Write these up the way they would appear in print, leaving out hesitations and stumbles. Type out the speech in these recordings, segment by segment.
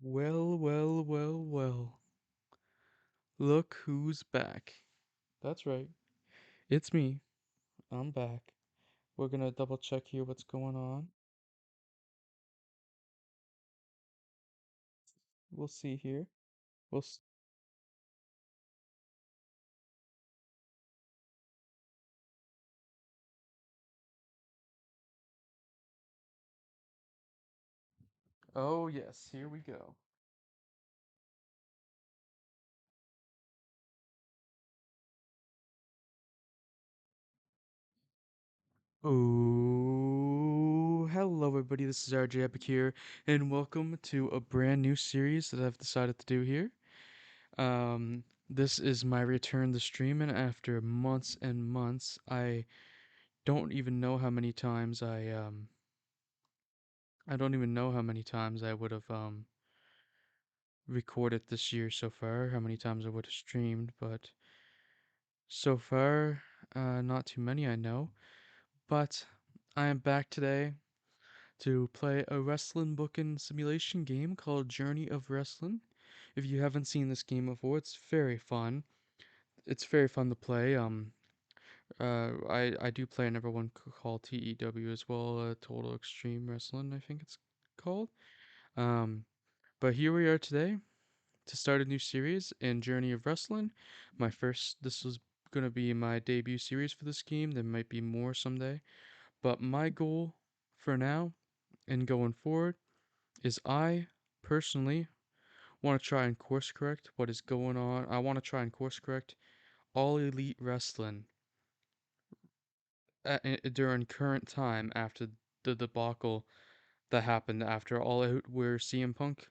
Well, well, well, well. Look who's back. That's right. It's me. I'm back. We're gonna double check here what's going on. We'll see here. We'll s- Oh, yes, here we go. Oh, hello everybody. This is RJ Epic here, and welcome to a brand new series that I've decided to do here. This is my return to streaming after months and months. I don't even know how many times I don't even know how many times I would have recorded this year so far, how many times I would have streamed, but so far, not too many, I know. But I am back today to play a wrestling booking simulation game called Journey of Wrestling. If you haven't seen this game before, it's very fun. It's very fun to play. I do play another one called TEW as well, Total Extreme Wrestling, I think it's called. Um, but here we are today to start a new series in Journey of Wrestling. This was gonna be my debut series for this game. There might be more someday, but my goal for now and going forward is I personally want to try and course correct what is going on. I want to try and course correct all elite wrestling during current time after the debacle that happened after All Out, where CM Punk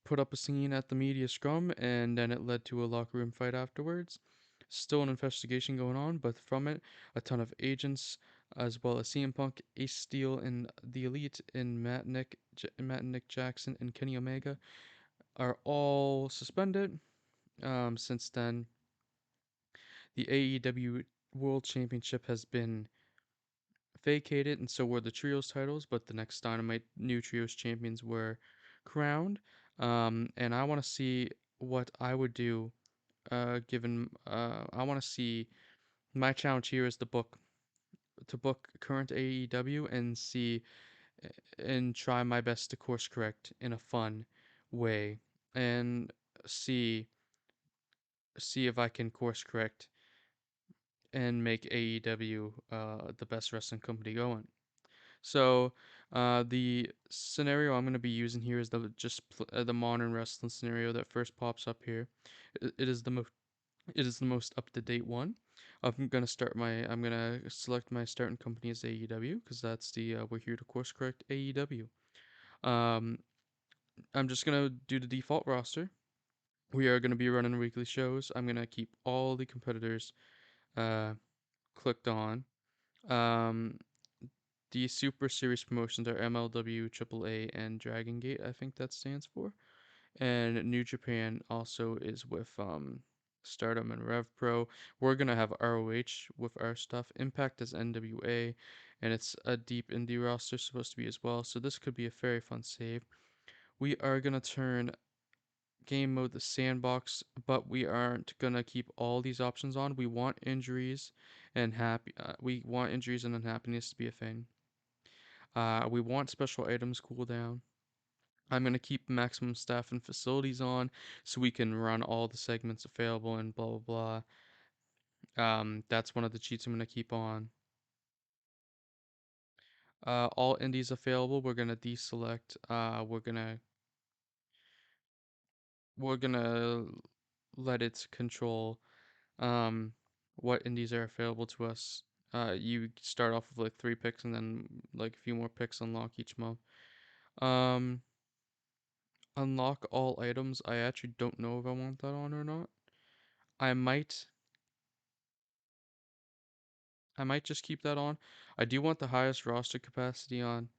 put up a scene at the media scrum, and then it led to a locker room fight afterwards. Still an investigation going on, but from it, a ton of agents, as well as CM Punk, Ace Steel, and the Elite, and Matt and Nick Jackson, and Kenny Omega, are all suspended. Since then, the AEW World Championship has been vacated, and so were the trios titles. But the next Dynamite, new trios champions were crowned. And I want to see what I would do. Given I want to see my challenge here is to book current AEW and see and try my best to course correct in a fun way and see see if I can course correct and make AEW the best wrestling company going. So, the scenario I'm going to be using here is the modern wrestling scenario that first pops up here. It is the most up to date one. I'm gonna select my starting company as AEW because that's the we're here to course correct AEW. Um, I'm just gonna do the default roster. We are gonna be running weekly shows. I'm gonna keep all the competitors uh clicked on. Um, The Super Series promotions are MLW, AAA, and Dragon Gate, I think that stands for. And New Japan also is with Stardom and Rev Pro. We're gonna have ROH with our stuff. Impact is NWA, and it's a deep indie roster supposed to be as well. So this could be a very fun save. We are gonna turn game mode the sandbox, but we aren't gonna keep all these options on. We want injuries and unhappiness to be a thing. We want special items cooldown. I'm going to keep maximum staff and facilities on so we can run all the segments available and blah blah blah. That's one of the cheats I'm going to keep on. All indies available. We're going to deselect. We're gonna let it control um what indies are available to us. You start off with like 3 picks and then like a few more picks unlock each month. Um, Unlock all items. I actually don't know if I want that on or not. I might I might just keep that on. I do want the highest roster capacity on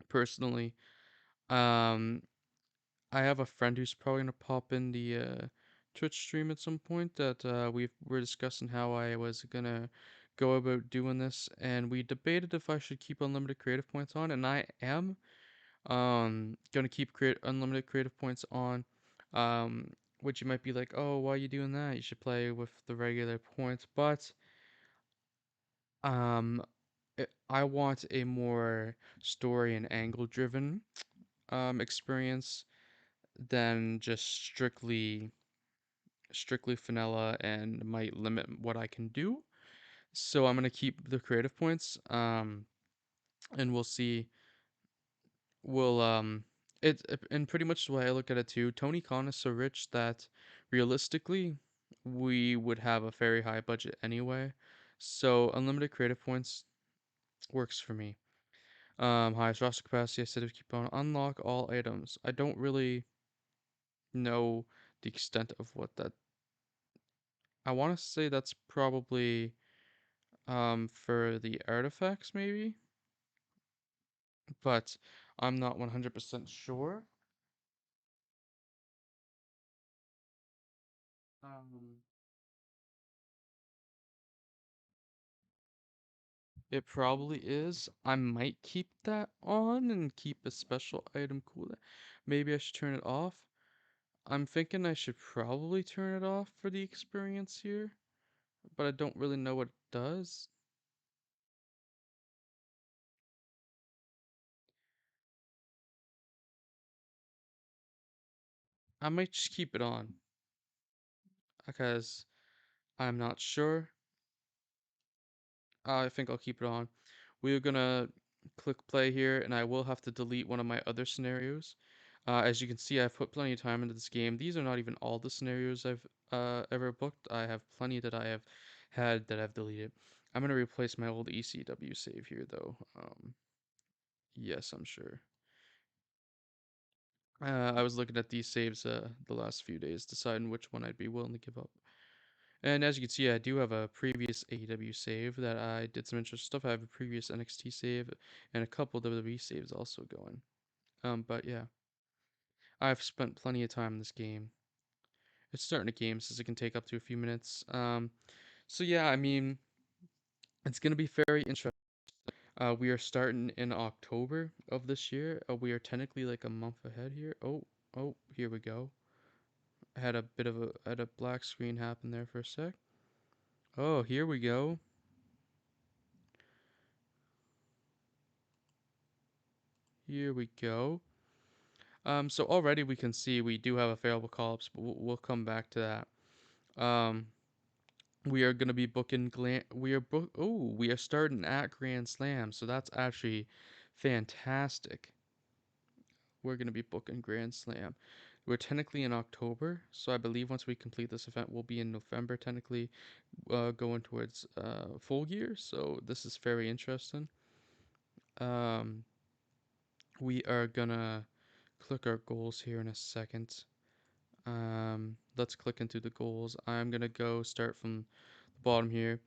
personally. Um I have a friend who's probably gonna pop in the Twitch stream at some point that we're discussing how I was gonna go about doing this, and we debated if I should keep unlimited creative points on, and I am. Gonna keep create unlimited creative points on. Um, which you might be like, oh, why are you doing that? You should play with the regular points. But um, I want a more story and angle driven experience than just strictly vanilla and might limit what I can do. So I'm gonna keep the creative points. And we'll see. We'll and pretty much the way I look at it too. Tony Khan is so rich that realistically we would have a very high budget anyway. So unlimited creative points works for me. Highest roster capacity. I said to keep on unlock all items. I don't really know the extent of what that. I want to say that's probably for the artifacts maybe, but I'm not 100% sure. Um, it probably is. I might keep that on and keep a special item cooldown. Maybe I should turn it off. I'm thinking I should probably turn it off for the experience here, but I don't really know what it does. I might just keep it on because I'm not sure. I think I'll keep it on. We're gonna click play here, and I will have to delete one of my other scenarios. As you can see, I've put plenty of time into this game. These are not even all the scenarios I've ever booked. I have plenty that I have had that I've deleted. I'm gonna replace my old ECW save here, though. Yes, I'm sure. I was looking at these saves the last few days, deciding which one I'd be willing to give up. And as you can see, I do have a previous AEW save that I did some interesting stuff. I have a previous NXT save and a couple WWE saves also going. But yeah, I've spent plenty of time in this game. It's starting a game since it can take up to a few minutes. So yeah, I mean, it's gonna be very interesting. We are starting in October of this year. We are technically like a month ahead here. Oh, here we go. I had a bit of a black screen happen there for a sec. Oh, here we go. Here we go. So already we can see we do have a favorable call-ups, but we'll come back to that. We are gonna be booking we are starting at Grand Slam, so that's actually fantastic. We're gonna be booking Grand Slam. We're technically in October, so I believe once we complete this event, we'll be in November, technically, going towards full gear. So this is very interesting. Um, we are gonna click our goals here in a second. Let's click into the goals. I'm gonna go start from the bottom here.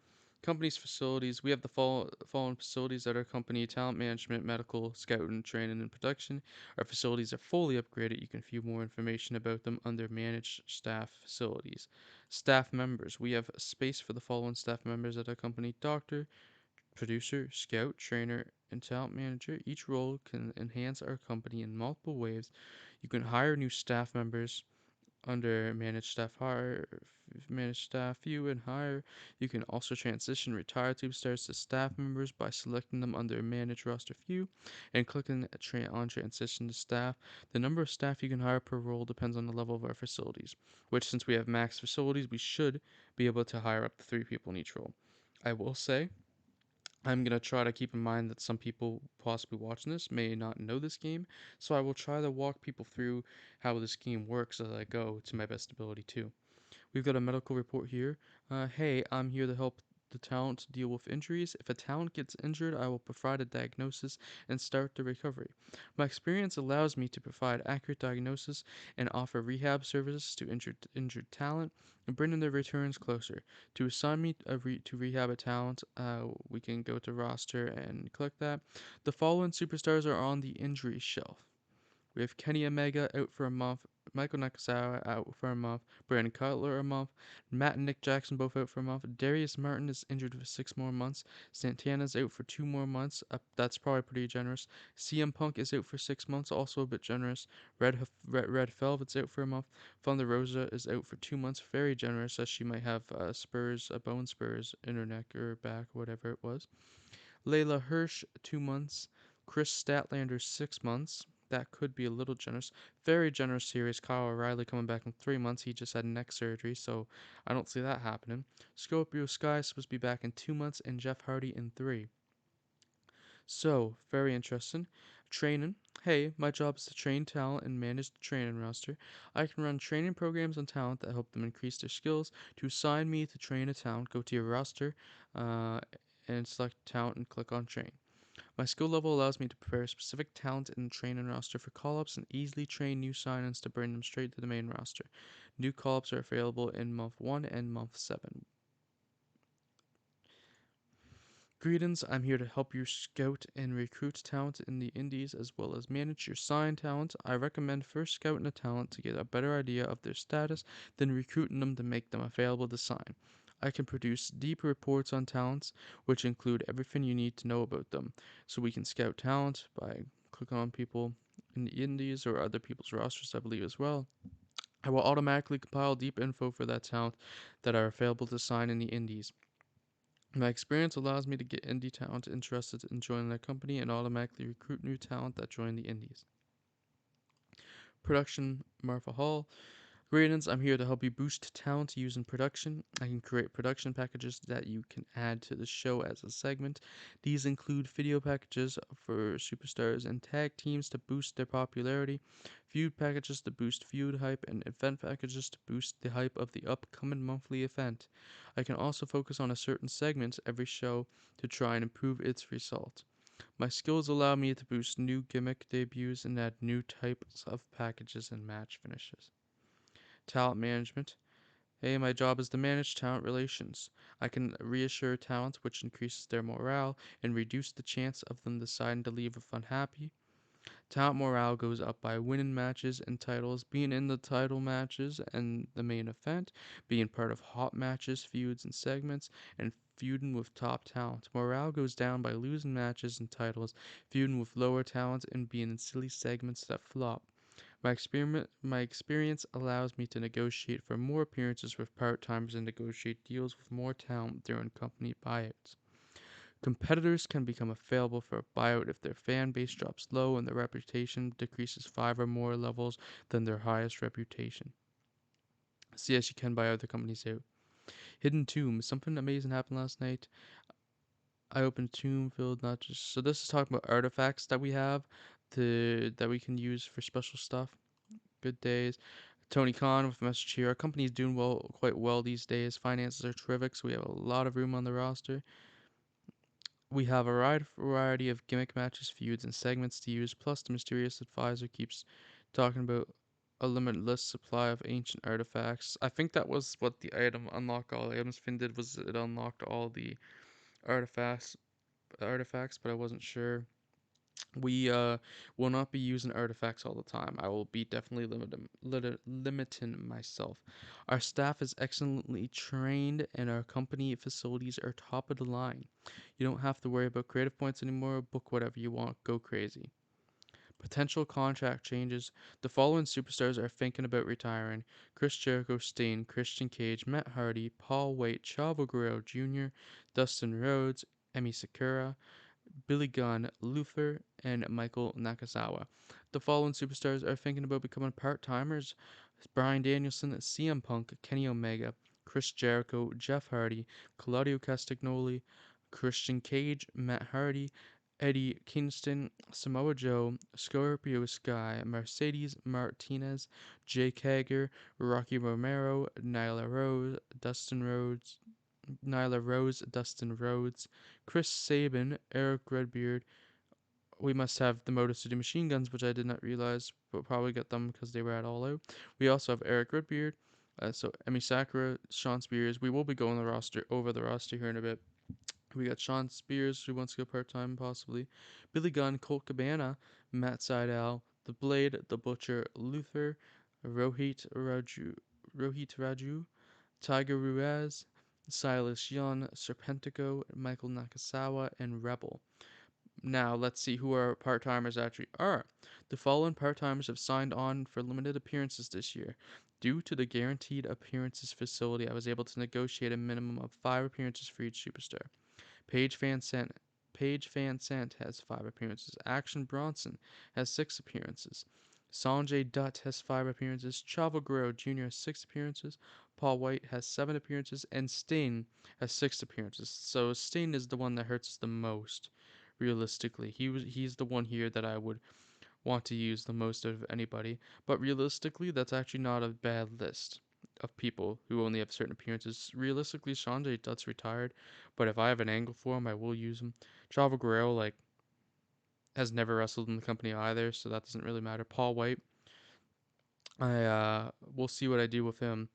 Company's facilities. We have the following facilities at our company: talent management, medical, scouting, training, and production. Our facilities are fully upgraded. You can view more information about them under managed staff facilities. Staff members. We have space for the following staff members at our company: doctor, producer, scout, trainer, and talent manager. Each role can enhance our company in multiple ways. You can hire new staff members under manage staff view and hire. You can also transition retired superstars to staff members by selecting them under manage roster view and clicking on transition to staff. The number of staff you can hire per role depends on the level of our facilities, which since we have max facilities, we should be able to hire up to 3 people in each role. I will say I'm going to try to keep in mind that some people possibly watching this may not know this game, so I will try to walk people through how this game works as I go to my best ability too. We've got a medical report here. Hey, I'm here to help the talent deal with injuries. If a talent gets injured, I will provide a diagnosis and start the recovery. My experience allows me to provide accurate diagnosis and offer rehab services to injured talent and bring their returns closer. To assign me to rehab a talent, we can go to roster and click that. The following superstars are on the injury shelf. We have Kenny Omega out for a month, Michael Nakazawa out for a month, Brandon Cutler a month, Matt and Nick Jackson both out for a month. Darius Martin is injured for 6 more months. Santana's out for 2 more months. That's probably pretty generous. CM Punk is out for 6 months, also a bit generous. Red Velvet's out for a month. Thunder Rosa is out for 2 months, very generous, as she might have bone spurs in her neck or back, whatever it was. Layla Hirsch, 2 months. Chris Statlander, 6 months. That could be a little generous. Very generous series. Kyle O'Reilly coming back in 3 months. He just had neck surgery, so I don't see that happening. Scorpio Sky is supposed to be back in 2 months, and Jeff Hardy in three. So, very interesting. Training. Hey, my job is to train talent and manage the training roster. I can run training programs on talent that help them increase their skills. To assign me to train a talent, go to your roster uh, and select talent and click on train. My skill level allows me to prepare specific talent in the training roster for call-ups and easily train new sign-ins to bring them straight to the main roster. New call-ups are available in month 1 and month 7. Greetings, I'm here to help you scout and recruit talent in the indies as well as manage your signed talent. I recommend first scouting a talent to get a better idea of their status, then recruiting them to make them available to sign. I can produce deep reports on talents, which include everything you need to know about them, so we can scout talent by clicking on people in the indies or other people's rosters, I believe, as well. I will automatically compile deep info for that talent that are available to sign in the indies. My experience allows me to get indie talent interested in joining their company and automatically recruit new talent that join the indies. Production, Marfa Hall. Greetings, I'm here to help you boost talent using production. I can create production packages that you can add to the show as a segment. These include video packages for superstars and tag teams to boost their popularity, feud packages to boost feud hype, and event packages to boost the hype of the upcoming monthly event. I can also focus on a certain segment every show to try and improve its result. My skills allow me to boost new gimmick debuts and add new types of packages and match finishes. Talent management. Hey, my job is to manage talent relations. I can reassure talent, which increases their morale and reduce the chance of them deciding to leave if unhappy. Talent morale goes up by winning matches and titles, being in the title matches and the main event, being part of hot matches, feuds, and segments, and feuding with top talent. Morale goes down by losing matches and titles, feuding with lower talent, and being in silly segments that flop. My experience allows me to negotiate for more appearances with part-timers and negotiate deals with more talent during company buyouts. Competitors can become available for a buyout if their fan base drops low and their reputation decreases 5 or more levels than their highest reputation. See, as you can buy other companies out. Hidden Tomb. Something amazing happened last night. I opened a tomb filled not just. So this is talking about artifacts that we have that we can use for special stuff. Good days. Tony Khan with a message here. Our company is doing quite well these days. Finances are terrific, so we have a lot of room on the roster. We have a wide variety of gimmick matches, feuds, and segments to use, plus the mysterious advisor keeps talking about a limitless supply of ancient artifacts. I think that was what the item unlock all items fin did, was it unlocked all the artifacts but I wasn't sure. We will not be using artifacts all the time. I will be definitely limiting myself. Our staff is excellently trained and our company facilities are top of the line. You don't have to worry about creative points anymore. Book whatever you want. Go crazy. Potential contract changes. The following superstars are thinking about retiring: Chris Jericho, Steen, Christian Cage, Matt Hardy, Paul White, Chavo Guerrero Jr., Dustin Rhodes, Emi Sakura, Billy Gunn, Luther, and Michael Nakazawa. The following superstars are thinking about becoming part-timers: Bryan Danielson, CM Punk, Kenny Omega, Chris Jericho, Jeff Hardy, Claudio Castagnoli, Christian Cage, Matt Hardy, Eddie Kingston, Samoa Joe, Scorpio Sky, Mercedes Martinez, Jake Hager, Rocky Romero, Nyla Rose, Dustin Rhodes, Chris Sabin, Eric Redbeard. We must have the Motor City Machine Guns, which I did not realize, but probably got them because they were at All Out. We also have Eric Redbeard, so Emi Sakura, Sean Spears. We will be going over the roster here in a bit. We got Sean Spears, who wants to go part time, possibly. Billy Gunn, Colt Cabana, Matt Sydal, The Blade, The Butcher, Luther, Rohit Raju, Rohit Raju, Tiger Ruiz, Silas Young, Serpentico, Michael Nakasawa, and Rebel. Now, let's see who our part timers actually are. The following part timers have signed on for limited appearances this year. Due to the guaranteed appearances facility, I was able to negotiate a minimum of 5 appearances for each superstar. Paige Van Sant, Paige Van Sant has 5 appearances. Action Bronson has 6 appearances. Sanjay Dutt has 5 appearances. Chavo Guerrero Jr. has 6 appearances. Paul White has 7 appearances. And Sting has 6 appearances. So Sting is the one that hurts the most, realistically. He's the one here that I would want to use the most of anybody. But realistically, that's actually not a bad list of people who only have certain appearances. Realistically, Sanjay Dutt's retired, but if I have an angle for him, I will use him. Chavo Guerrero, like, has never wrestled in the company either, so that doesn't really matter. Paul White, I we'll see what I do with him.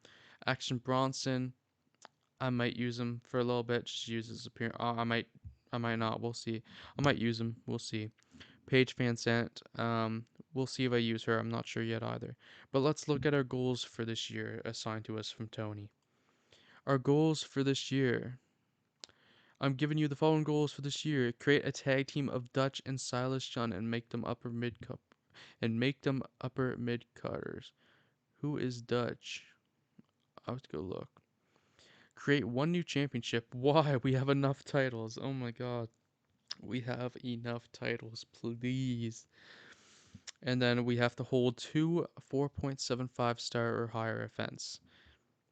Action Bronson, I might use him for a little bit, just use his appearance. I might not. We'll see. I might use him. We'll see. Paige Van Sant. We'll see if I use her. I'm not sure yet either. But let's look at our goals for this year assigned to us from Tony. Our goals for this year. I'm giving you the following goals for this year. Create a tag team of Dutch and Silas Shun and make them upper mid cutters. Who is Dutch? I'll have to go look. Create one new championship. Why? We have enough titles. Oh my god. We have enough titles, please. And then we have to hold 2 4.75 star or higher events.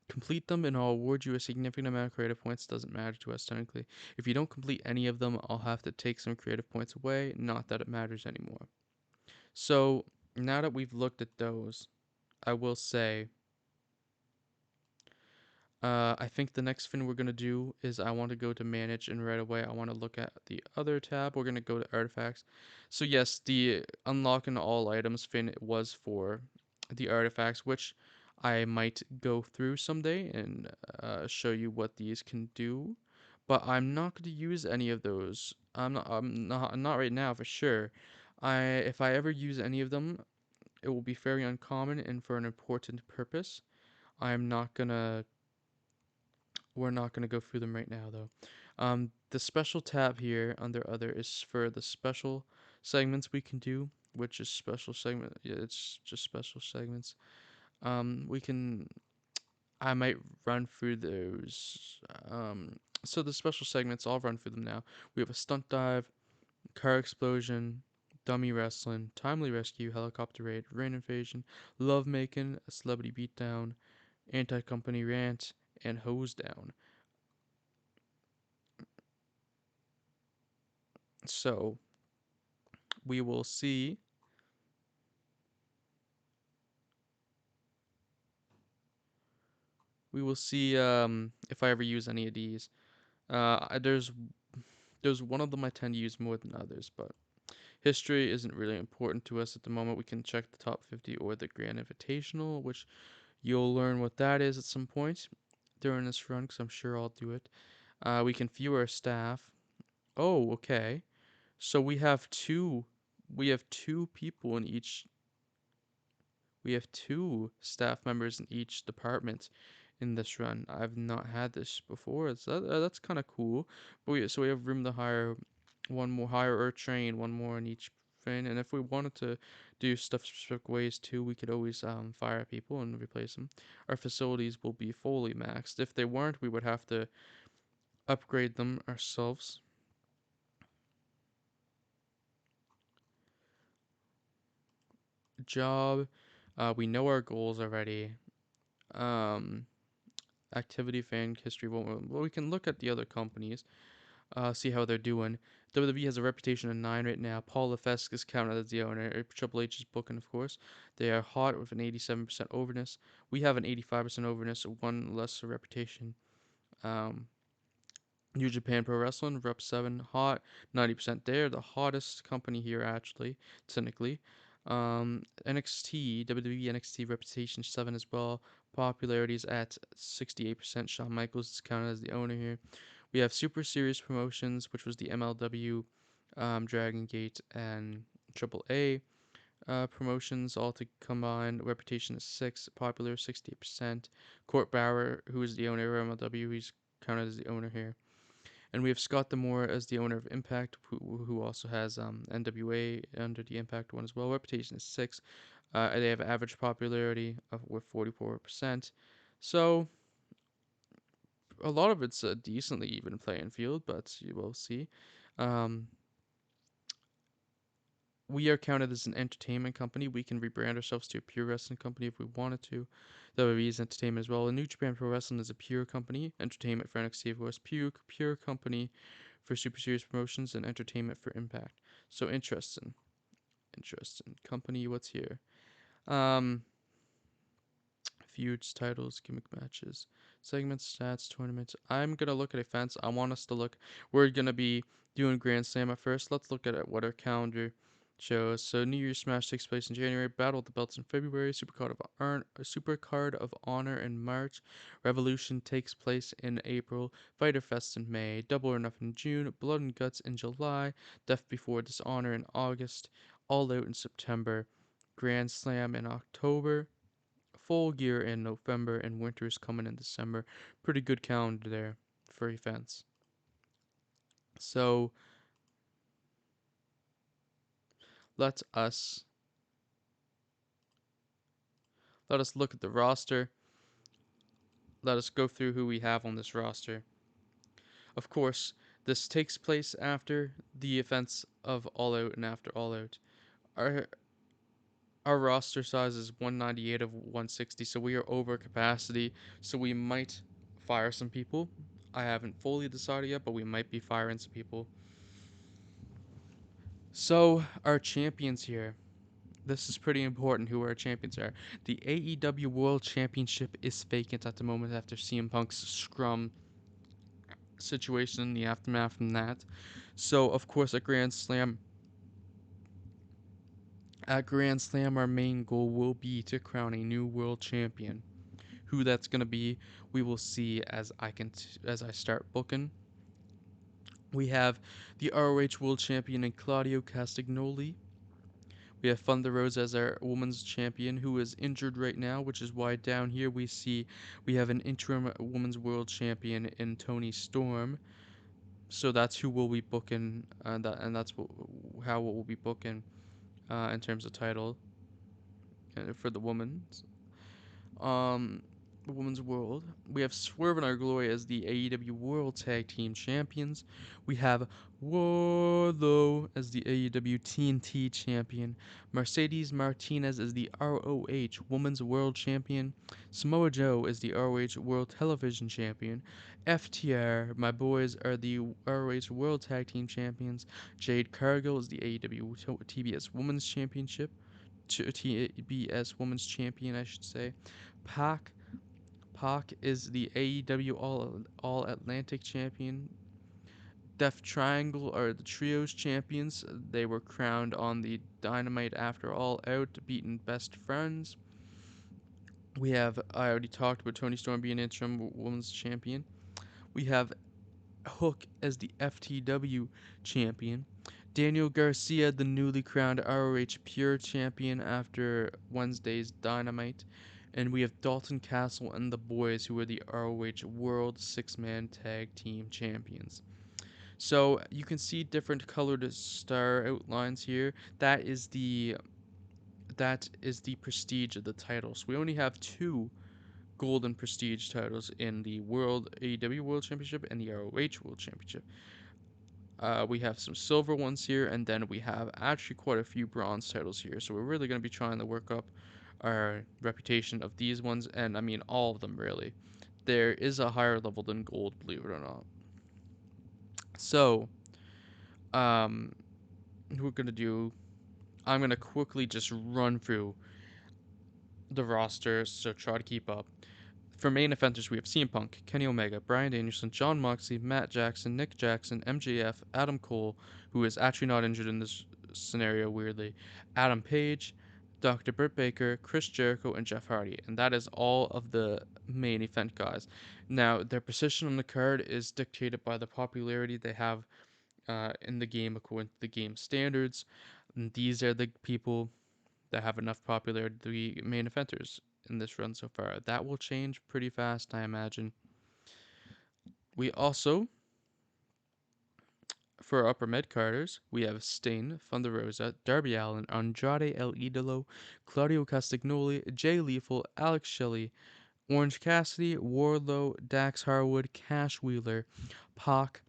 Complete them and I'll award you a significant amount of creative points. Doesn't matter to us technically. If you don't complete any of them, I'll have to take some creative points away. Not that it matters anymore. So now that we've looked at those, I will say I think the next thing we're going to do is I want to go to manage, and right away I want to look at the other tab. We're going to go to artifacts. So yes, the unlocking all items fin was for the artifacts, which I might go through someday and show you what these can do. But I'm not going to use any of those. I'm not right now for sure. If I ever use any of them, it will be very uncommon and for an important purpose. I'm not gonna we're not going to go through them right now, though. The special tab here under other is for the special segments we can do, which is special segment. Yeah, it's just special segments. We can. I might run through those. So the special segments, I'll run through them now. We have a stunt dive, car explosion, dummy wrestling, timely rescue, helicopter raid, rain invasion, love making, a celebrity beatdown, anti-company rant, and hose down. So we will see. We will see if I ever use any of these. There's one of them I tend to use more than others, but history isn't really important to us at the moment. We can check the top 50 or the Grand Invitational, which you'll learn what that is at some point during this run, because I'm sure I'll do it. We can view our staff. Oh, okay. So we have two people in each we have two staff members in each department in this run. I've not had this before. That's kind of cool. So we have room to hire or train one more in each thing. And if we wanted to do stuff specific ways too, we could always fire people and replace them. Our facilities will be fully maxed. If they weren't, we would have to upgrade them ourselves. Job. We know our goals already. Um, Activity, fan history. Well, we can look at the other companies, see how they're doing. WWE has a reputation of 9 right now. Paul Lefesque is counted as the owner. Triple H is booking, of course. They are hot with an 87% overness. We have an 85% overness, one less reputation. Um, New Japan Pro Wrestling, Rep 7, hot, 90% there. The hottest company here, actually, technically. NXT, WWE NXT reputation 7 as well. Popularity is at 68%. Shawn Michaels is counted as the owner here. We have Super Series Promotions, which was the MLW, Dragon Gate, and Triple A. promotions all to combined. Reputation is 6, popular 68%. Court Bauer, who is the owner of MLW, he's counted as the owner here. And we have Scott Demore as the owner of Impact, who also has NWA under the Impact one as well. Reputation is 6. They have average popularity of with 44%. So a lot of it's a decently even playing field, but you will see. Um, we are counted as an entertainment company. We can rebrand ourselves to a pure wrestling company if we wanted to. WWE is entertainment as well. And New Japan Pro Wrestling is a pure company. Entertainment for NXT, of course. Pure company for Super Series promotions and entertainment for Impact. So interesting. Company, what's here? Um, Feuds, titles, gimmick matches, segments, stats, tournaments. I'm gonna look at events. I want us to look. We're gonna be doing Grand Slam at first. Let's look at what our calendar shows. So New Year's Smash takes place in January. Battle of the Belts in February. Super Card of Honor in March. Revolution takes place in April. Fighter Fest in May. Double or Nothing in June. Blood and Guts in July. Death Before Dishonor in August. All Out in September. Grand Slam in October. Full Gear in November, and Winter's coming in December. Pretty good calendar there for events. So let us let us look at the roster. Let us go through who we have on this roster. Of course, this takes place after the events of All Out and after All Out. Our our roster size is 198 of 160, so we are over capacity. So we might fire some people. I haven't fully decided yet, but we might be firing some people. So our champions here. This is pretty important who our champions are. The AEW World Championship is vacant at the moment after CM Punk's scrum situation, the aftermath from that. So, of course, at Grand Slam, our main goal will be to crown a new world champion. Who that's gonna be, we will see as I start booking. We have the ROH World Champion in Claudio Castagnoli. We have Thunder Rose as our women's champion, who is injured right now, which is why down here we have an interim women's world champion in Tony Storm. So that's who we'll be booking, and that's how we'll be booking in terms of title for the women's. Um, the Women's World. We have Swerve and Our Glory as the AEW World Tag Team Champions. We have Wardlow as the AEW TNT Champion. Mercedes Martinez as the ROH Women's World Champion. Samoa Joe as the ROH World Television Champion. FTR, my boys, are the ROH World Tag Team Champions. Jade Cargill is the AEW TBS Women's Championship. TBS Women's Champion, I should say. Pac Pac is the AEW All Atlantic Champion. Death Triangle are the Trios Champions. They were crowned on the Dynamite after All Out, beating Best Friends. I already talked about Tony Storm being interim women's champion. We have Hook as the FTW champion. Daniel Garcia, the newly crowned ROH Pure champion after Wednesday's Dynamite. And we have Dalton Castle and the boys, who are the ROH World Six-Man Tag Team Champions. So you can see different colored star outlines here. That is the prestige of the titles. We only have two golden prestige titles in the World AEW World Championship and the ROH World Championship. We have some silver ones here, and then we have actually quite a few bronze titles here. So we're really going to be trying to work up our reputation of these ones, and I mean all of them really. There is a higher level than gold, believe it or not. So, um, we're gonna do. I'm gonna quickly just run through the roster, so try to keep up. For main offenders, we have CM Punk, Kenny Omega, Bryan Danielson, Jon Moxley, Matt Jackson, Nick Jackson, MJF, Adam Cole, who is actually not injured in this scenario, weirdly, Adam Page, Dr. Britt Baker, Chris Jericho, and Jeff Hardy. And that is all of the main event guys. Now, their position on the card is dictated by the popularity they have in the game according to the game standards. And these are the people that have enough popularity to be main eventers in this run so far. That will change pretty fast, I imagine. We also, for our upper mid carders, we have Stain, Thunder Rosa, Darby Allin, Andrade El Idolo, Claudio Castagnoli, Jay Lethal, Alex Shelley, Orange Cassidy, Wardlow, Dax Harwood, Cash Wheeler, Pac,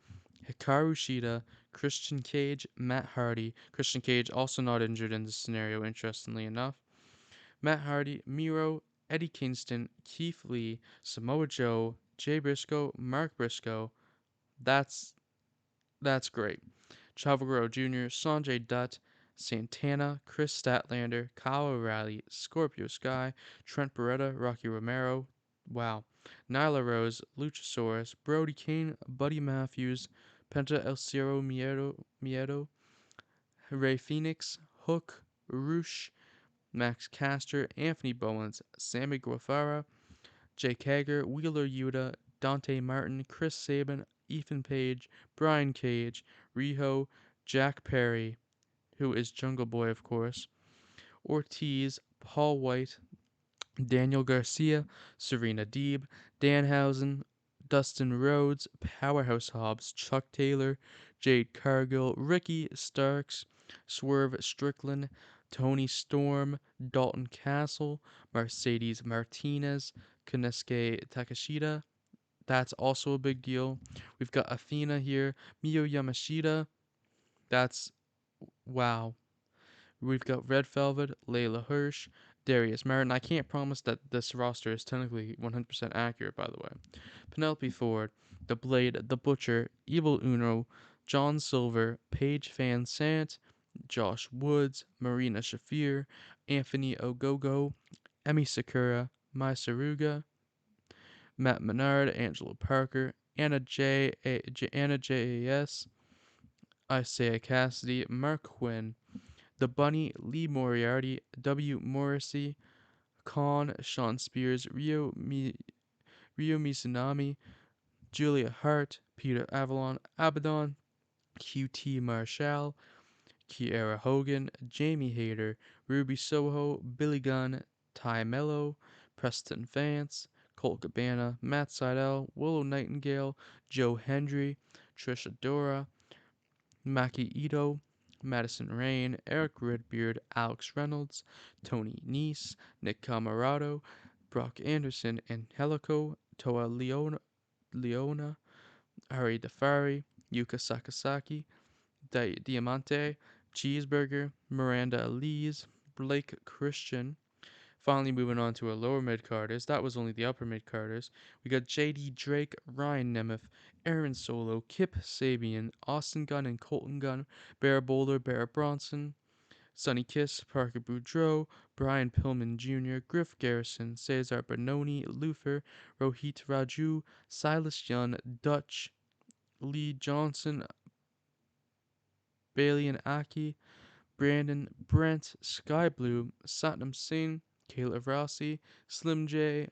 Hikaru Shida, Christian Cage, Matt Hardy. Christian Cage also not injured in this scenario, interestingly enough. Matt Hardy, Miro, Eddie Kingston, Keith Lee, Samoa Joe, Jay Briscoe, Mark Briscoe. That's that's great. Chavo Guerrero Jr., Sanjay Dutt, Santana, Chris Statlander, Kyle O'Reilly, Scorpio Sky, Trent Beretta, Rocky Romero. Wow. Nyla Rose, Luchasaurus, Brody King, Buddy Matthews, Penta El Ciro Miedo, Ray Phoenix, Hook, Roosh, Max Caster, Anthony Bowens, Sammy Guevara, Jake Hager, Wheeler Yuta, Dante Martin, Chris Sabin, Ethan Page, Brian Cage, Riho, Jack Perry, who is Jungle Boy, of course, Ortiz, Paul White, Daniel Garcia, Serena Deeb, Danhausen, Dustin Rhodes, Powerhouse Hobbs, Chuck Taylor, Jade Cargill, Ricky Starks, Swerve Strickland, Tony Storm, Dalton Castle, Mercedes Martinez, Konosuke Takeshita. That's also a big deal. We've got Athena here, Miyo Yamashita. That's wow. We've got Red Velvet, Layla Hirsch, Darius Martin. I can't promise that this roster is technically 100% accurate, by the way. Penelope Ford, The Blade, The Butcher, Evil Uno, John Silver, Paige Van Sant, Josh Woods, Marina Shafir, Anthony Ogogo, Emi Sakura, Mai Saruga, Matt Menard, Angelo Parker, Anna Jas, Isaiah Cassidy, Mark Quinn, The Bunny, Lee Moriarty, W. Morrissey, Khan, Sean Spears, Ryo Mizunami, Julia Hart, Peter Avalon, Abaddon, QT Marshall, Kiera Hogan, Jamie Hayter, Ruby Soho, Billy Gunn, Ty Mello, Preston Vance, Colt Cabana, Matt Sydal, Willow Nightingale, Joe Hendry, Trisha Dora, Maki Ito, Madison Rain, Eric Redbeard, Alex Reynolds, Tony Nese, Nick Camarado, Brock Anderson, Angelico, Toa Leona, Ari Dafari, Yuka Sakasaki, Diamante, Cheeseburger, Miranda Elise, Blake Christian. Finally, moving on to our lower mid carders. That was only the upper mid carders. We got JD Drake, Ryan Nemeth, Aaron Solo, Kip Sabian, Austin Gunn and Colton Gunn, Bear Boulder, Bear Bronson, Sonny Kiss, Parker Boudreaux, Brian Pillman Jr., Griff Garrison, Cesar Bononi, Luther, Rohit Raju, Silas Young, Dutch, Lee Johnson, Bailey and Aki, Brandon, Brent, Sky Blue, Satnam Singh, Caleb Rossi, Slim J,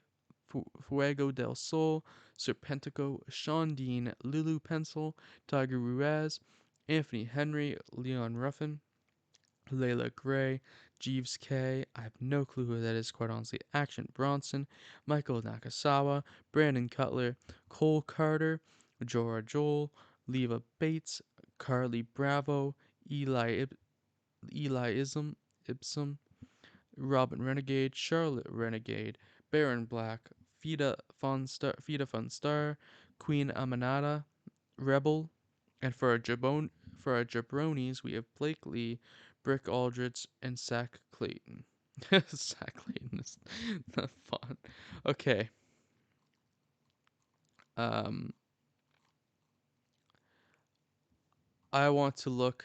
Fuego del Sol, Serpentico, Sean Dean, Lulu Pencil, Tiger Ruiz, Anthony Henry, Leon Ruffin, Layla Gray, Jeeves K. I have no clue who that is, quite honestly. Action Bronson, Michael Nakasawa, Brandon Cutler, Cole Carter, Jorah Joel, Leva Bates, Carly Bravo, Eli Ipsum, Robin Renegade, Charlotte Renegade, Baron Black, Fida Funstar, Queen Amanada, Rebel, and for our jabronis, we have Blake Lee, Brick Aldrich, and Sack Clayton. Sack Clayton is not fun. Okay. Um, I want to look.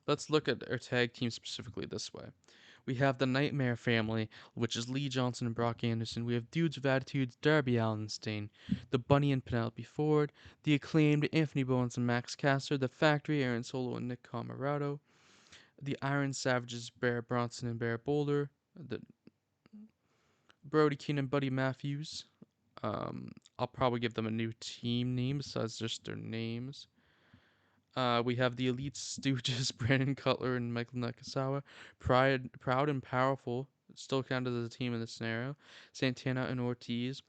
Let's look at our tag team specifically this way. We have the Nightmare Family, which is Lee Johnson and Brock Anderson. We have Dudes of Attitudes, Darby Allin Stain, the Bunny and Penelope Ford, the Acclaimed, Anthony Bowens and Max Caster, the Factory, Aaron Solo and Nick Camarado, the Iron Savages, Bear Bronson and Bear Boulder, the Brody King and Buddy Matthews. I'll probably give them a new team name besides just their names. We have the Elite Stooges, Brandon Cutler and Michael Nakasawa. Proud and Powerful, still counted as a team in this scenario. Santana and Ortiz.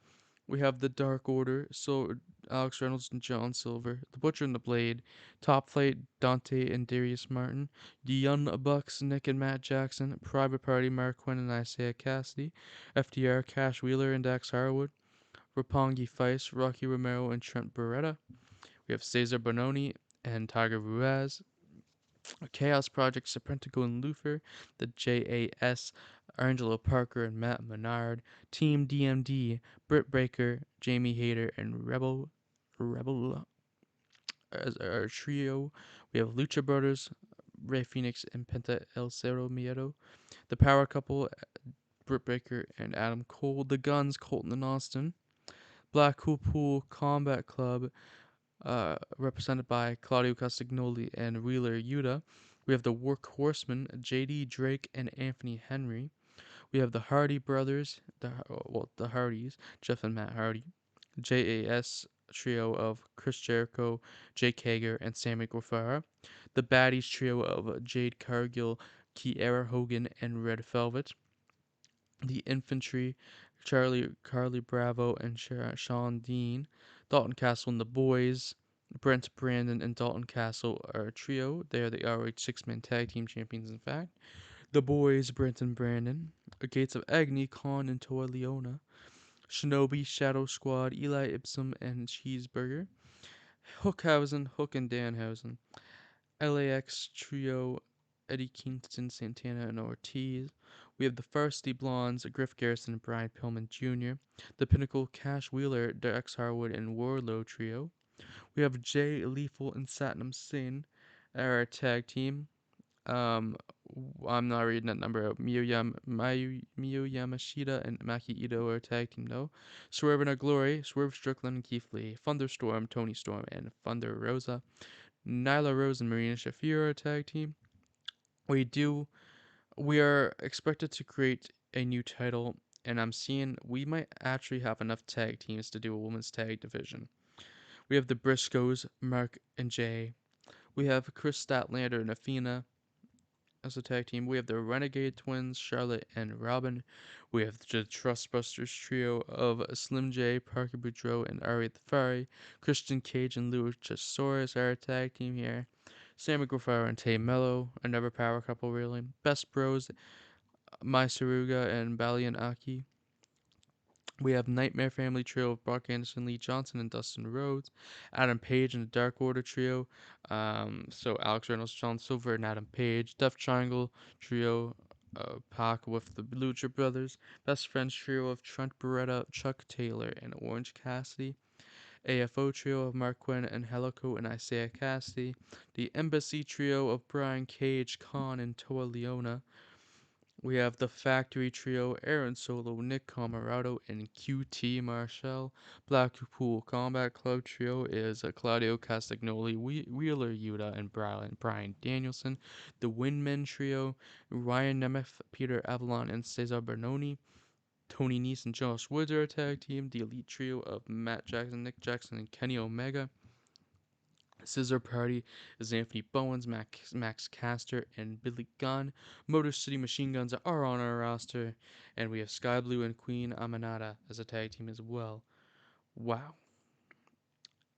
We have the Dark Order, so Alex Reynolds and John Silver. The Butcher and the Blade. Top Flight, Dante and Darius Martin. The Young Bucks, Nick and Matt Jackson. Private Party, Mark Quinn and Isaiah Cassidy. FDR, Cash Wheeler and Dax Harwood. Roppongi Feist, Rocky Romero and Trent Beretta. We have Cesar Bononi and Tiger Ruiz. Chaos Project, Serpentico and Luther. The JAS, Angelo Parker and Matt Menard. Team DMD, Britt Baker, Jamie Hayter, and Rebel as our trio. We have Lucha Brothers, Ray Phoenix and Penta El Cerro Miedo. The Power Couple, Britt Baker and Adam Cole. The Guns, Colton and Austin. Blackpool Combat Club, represented by Claudio Castagnoli and Wheeler Yuta. We have the Workhorsemen, JD Drake and Anthony Henry. We have the Hardy Brothers, the Hardys, Jeff and Matt Hardy. JAS trio of Chris Jericho, Jake Hager, and Sammy Guevara. The Baddies trio of Jade Cargill, Kiera Hogan, and Red Velvet. The Infantry, Carly Bravo, and Sean Dean. Dalton Castle and the Boys. Brent Brandon and Dalton Castle are a trio. They are the ROH six-man tag team champions, in fact. The Boys, Brent and Brandon. Gates of Agony, Khan and Toa Leona. Shinobi, Shadow Squad, Eli Ipsum, and Cheeseburger. Hookhausen, Hook and Danhausen. LAX trio, Eddie Kingston, Santana, and Ortiz. We have the Varsity Blondes, Griff Garrison and Brian Pillman Jr. The Pinnacle, Cash Wheeler, Dex Harwood, and Warlow trio. We have Jay Lethal and Satnam Singh, our tag team. Um, I'm not reading that number out. Miyu Yamashita and Maki Ito are tag team though. Swerve and Our Glory, Swerve Strickland and Keith Lee. Thunderstorm, Tony Storm, and Thunder Rosa. Nyla Rose and Marina Shafir are a tag team. We do. We are expected to create a new title, and I'm seeing we might actually have enough tag teams to do a women's tag division. We have the Briscoes, Mark and Jay. We have Chris Statlander and Athena as a tag team. We have the Renegade Twins, Charlotte and Robin. We have the Trustbusters trio of Slim J, Parker Boudreaux, and Ari the Fairy. Christian Cage and Luchasaurus are a tag team here. Sammy Guevara and Tay Mello, another power couple really. Best Bros, Mai Saruga and Balian Aki. We have Nightmare Family trio of Brock Anderson, Lee Johnson, and Dustin Rhodes. Adam Page and the Dark Order trio. So Alex Reynolds, John Silver, and Adam Page. Death Triangle trio. Pac with the Lucha Brothers. Best Friends trio of Trent Beretta, Chuck Taylor, and Orange Cassidy. AFO trio of Mark Quinn and Helico and Isaiah Cassidy. The Embassy trio of Brian Cage, Khan, and Toa Leona. We have the Factory Trio, Aaron Solo, Nick Camarado, and QT Marshall. Blackpool Combat Club Trio is Claudio Castagnoli, Wheeler Yuta, and Brian Danielson. The Windmen Trio, Ryan Nemeth, Peter Avalon, and Cesar Bernoni. Tony Nese and Josh Woods are a tag team. The Elite Trio of Matt Jackson, Nick Jackson, and Kenny Omega. Scissor Party is Anthony Bowens, Max Caster, and Billy Gunn. Motor City Machine Guns are on our roster, and we have Sky Blue and Queen Amanada as a tag team as well. Wow.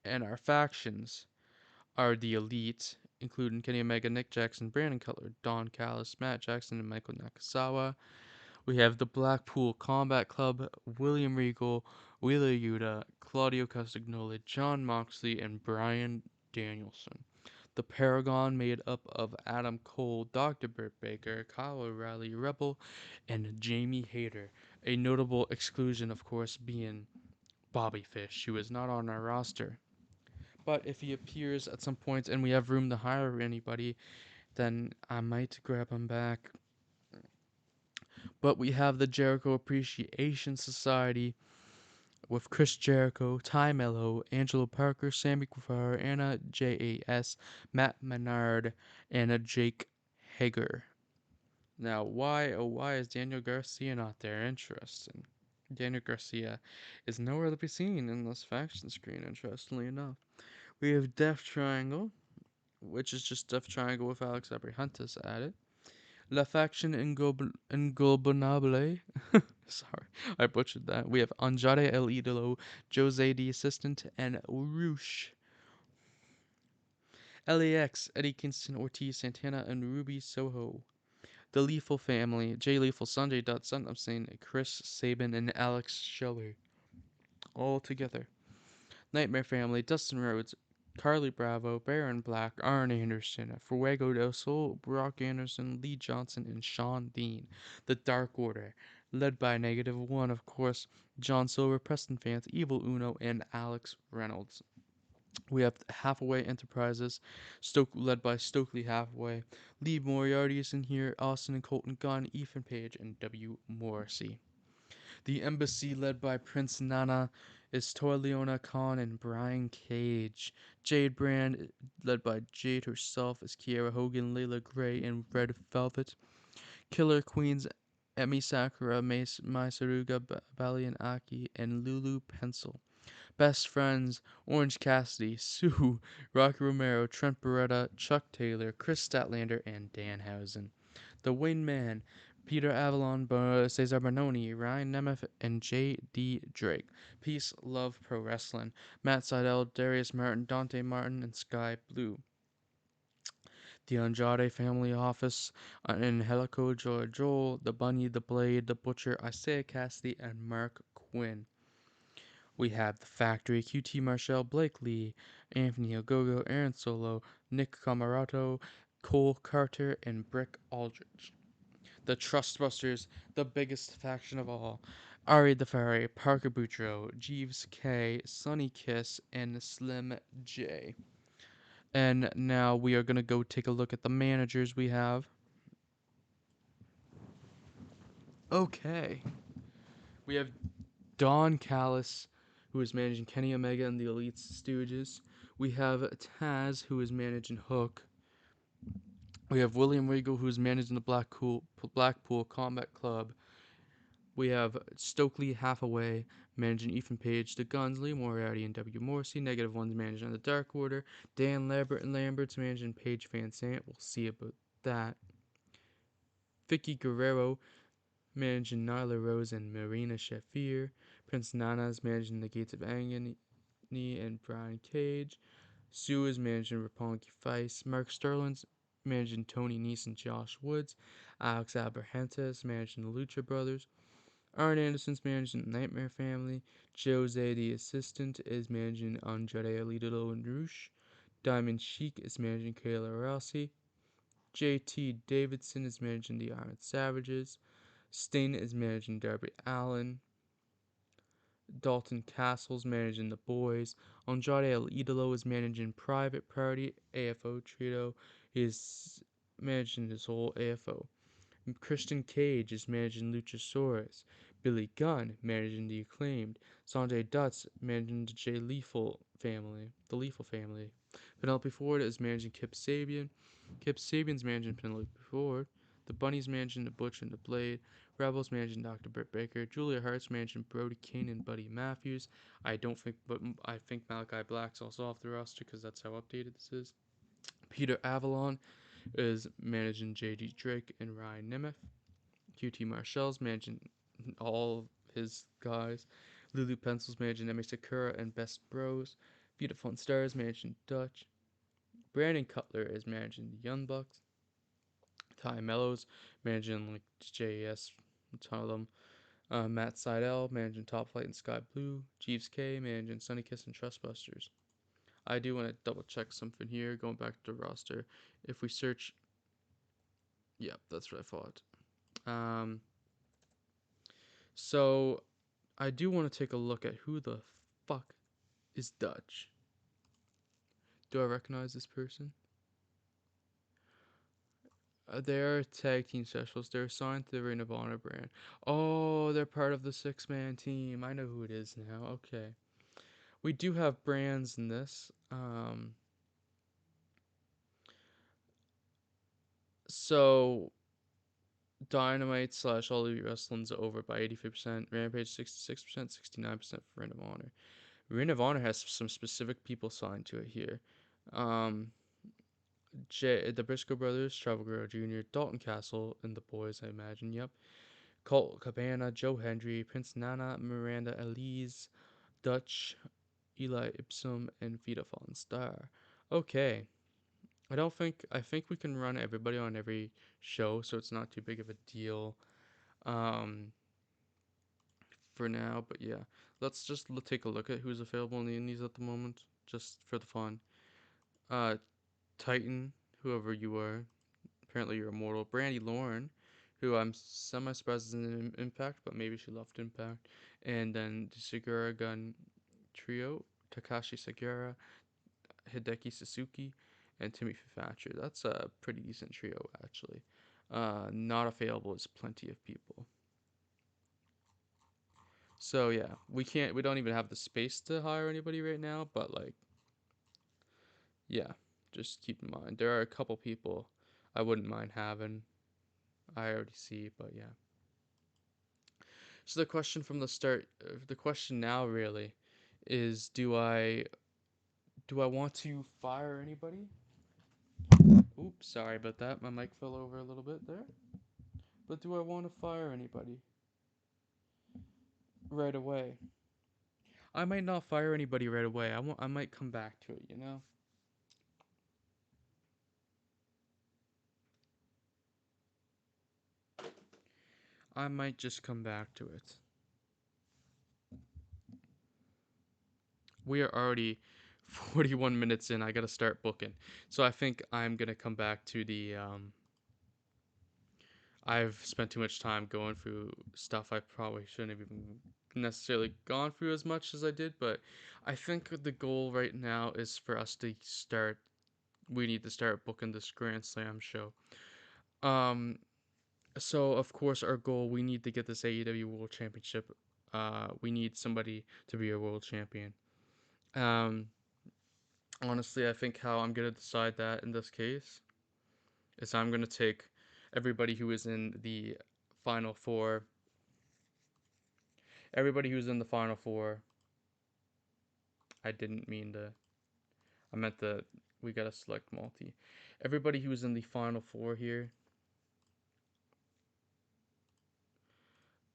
And our factions are the Elite, including Kenny Omega, Nick Jackson, Brandon Cutler, Don Callis, Matt Jackson, and Michael Nakasawa. We have the Blackpool Combat Club, William Regal, Wheeler Yuta, Claudio Castagnoli, John Moxley, and Brian Danielson. The Paragon, made up of Adam Cole, Dr. Britt Baker, Kyle O'Reilly, Rebel, and Jamie Hayter. A notable exclusion, of course, being Bobby Fish, who is not on our roster. But if he appears at some point and we have room to hire anybody, then I might grab him back. But we have the Jericho Appreciation Society with Chris Jericho, Ty Mello, Angelo Parker, Sammy Guevara, Anna JAS, Matt Menard, and Jake Hager. Now, why, oh why is Daniel Garcia not there? Interesting. Daniel Garcia is nowhere to be seen in this faction screen, interestingly enough. We have Death Triangle, which is just Death Triangle with Alex Abrahantes added. La Faction Ingobernable. Sorry, I butchered that. We have Andrade El Idolo, Jose the Assistant, and Roosh. LAX, Eddie Kingston, Ortiz Santana, and Ruby Soho. The Lethal Family, Jay Lethal, Sanjay Dutt, Son of Sane, Chris Sabin, and Alex Shelley. All together. Nightmare Family, Dustin Rhodes, Carly Bravo, Baron Black, Arn Anderson, Fuego del Sol, Brock Anderson, Lee Johnson, and Sean Dean. The Dark Order, led by Negative One, of course, John Silver, Preston Vance, Evil Uno, and Alex Reynolds. We have Hathaway Enterprises, led by Stokely Hathaway. Lee Moriarty is in here, Austin and Colton Gunn, Ethan Page, and W. Morrissey. The Embassy, led by Prince Nana, is Toa Leona Khan and Brian Cage. Jade Brand, led by Jade herself, is Kiera Hogan, Layla Gray, and Red Velvet. Killer Queens, Emi Sakura, Masaruga, Balian Aki, and Lulu Pencil. Best Friends, Orange Cassidy, Sue, Rocky Romero, Trent Beretta, Chuck Taylor, Chris Statlander, and Danhausen. The Wingman, Peter Avalon, Cesar Bononi, Ryan Nemeth, and J.D. Drake. Peace, Love, Pro Wrestling. Matt Seidel, Darius Martin, Dante Martin, and Sky Blue. The Andrade Family Office, Angelico Joel, The Bunny, The Blade, The Butcher, Isaiah Cassidy, and Mark Quinn. We have The Factory, QT Marshall, Blake Lee, Anthony Ogogo, Aaron Solo, Nick Camarato, Cole Carter, and Brick Aldridge. The Trustbusters, the biggest faction of all. Ari DeFari, Parker Boudreaux, Jeeves K, Sonny Kiss, and Slim J. And now we are going to go take a look at the managers we have. Okay. We have Don Callis, who is managing Kenny Omega and the Elite Stooges. We have Taz, who is managing Hook. We have William Regal, who is managing the Blackpool Combat Club. We have Stokely Hathaway managing Ethan Page, The Guns, Lee Moriarty, and W. Morrissey. Negative One's managing the Dark Order. Dan Lambert and Lambert's managing Paige Van Sant. We'll see about that. Vicky Guerrero managing Nyla Rose and Marina Shafir. Prince Nana's managing the Gates of Agony and Brian Cage. Sue is managing Roppongi Feist. Mark Sterling's managing Tony Nese and Josh Woods. Alex Abrahantes managing the Lucha Brothers. Arn Anderson's managing the Nightmare Family. Jose the Assistant is managing Andrade Alidolo and Roosh. Diamond Sheik is managing Kayla Rossi. JT Davidson is managing the Iron Savages. Sting is managing Darby Allin. Dalton Castle's managing the Boys. Andrade El Idolo is managing Private Party. AFO Trio is managing his whole AFO. Christian Cage is managing Luchasaurus. Billy Gunn managing the Acclaimed. Sanjay Dutt managing the J Lethal family. The Lethal family. Penelope Ford is managing Kip Sabian. Kip Sabian's managing Penelope Ford. The Bunny's managing the Butcher and the Blade. Rebels managing Dr. Britt Baker. Julia Hart's managing Brody King and Buddy Matthews. I think Malachi Black's also off the roster because that's how updated this is. Peter Avalon is managing J.D. Drake and Ryan Nemeth. QT Marshall's managing all of his guys. Lulu Pencil's managing Emi Sakura and Best Bros. Beautiful and Stars managing Dutch. Brandon Cutler is managing the Young Bucks. Ty Mellows managing like JES, a ton of them. Matt Seidel managing Top Flight and Sky Blue. Jeeves K managing Sunny Kiss and Trustbusters. I do want to double check something here, going back to the roster. If we search, yep, that's what I thought. So I do want to take a look at who the fuck is Dutch. Do I recognize this person? They are tag team specialists. They're assigned to the Ring of Honor brand. Oh, they're part of the 6-man team. I know who it is now. Okay. We do have brands in this. So Dynamite / All Elite Wrestling's over by 85%. Rampage 66%, 69% for Ring of Honor. Ring of Honor has some specific people signed to it here. The Briscoe brothers, Chavo Guerrero Jr., Dalton Castle, and the boys, I imagine. Yep. Colt Cabana, Joe Hendry, Prince Nana, Miranda Elise, Dutch, Eli Ipsum, and Vita Fallen Star. Okay. I think we can run everybody on every show, so it's not too big of a deal um, for now. But yeah, let's just take a look at who's available in the Indies at the moment, just for the fun. Uh, Titan, whoever you are, apparently you're immortal. Brandy Lauren, who I'm semi surprised is in Impact, but maybe she left Impact. And then the Segura Gun Trio, Takashi Segura, Hideki Suzuki, and Timmy Thatcher. That's a pretty decent trio, actually. Not available is plenty of people. So yeah, we don't even have the space to hire anybody right now, but like, yeah, just keep in mind there are a couple people I wouldn't mind having. I already see, but yeah. So the question from the start, the question now really is, do I want to fire anybody? Oops, sorry about that. My mic fell over a little bit there. But do I want to fire anybody right away? I might not fire anybody right away. I might come back to it, you know? I might just come back to it. We are already 41 minutes in. I got to start booking. So I think I'm going to come back to the I've spent too much time going through stuff I probably shouldn't have even necessarily gone through as much as I did, but I think the goal right now is for us to start we need to start booking this Grand Slam show. Um so of course our goal we need to get this AEW World Championship. We need somebody to be a world champion. Um Honestly, I think how I'm gonna decide that in this case is I'm gonna take everybody who is in the final four everybody who's in the final four. I didn't mean to. I meant that we gotta select multi. Everybody who's in the final four here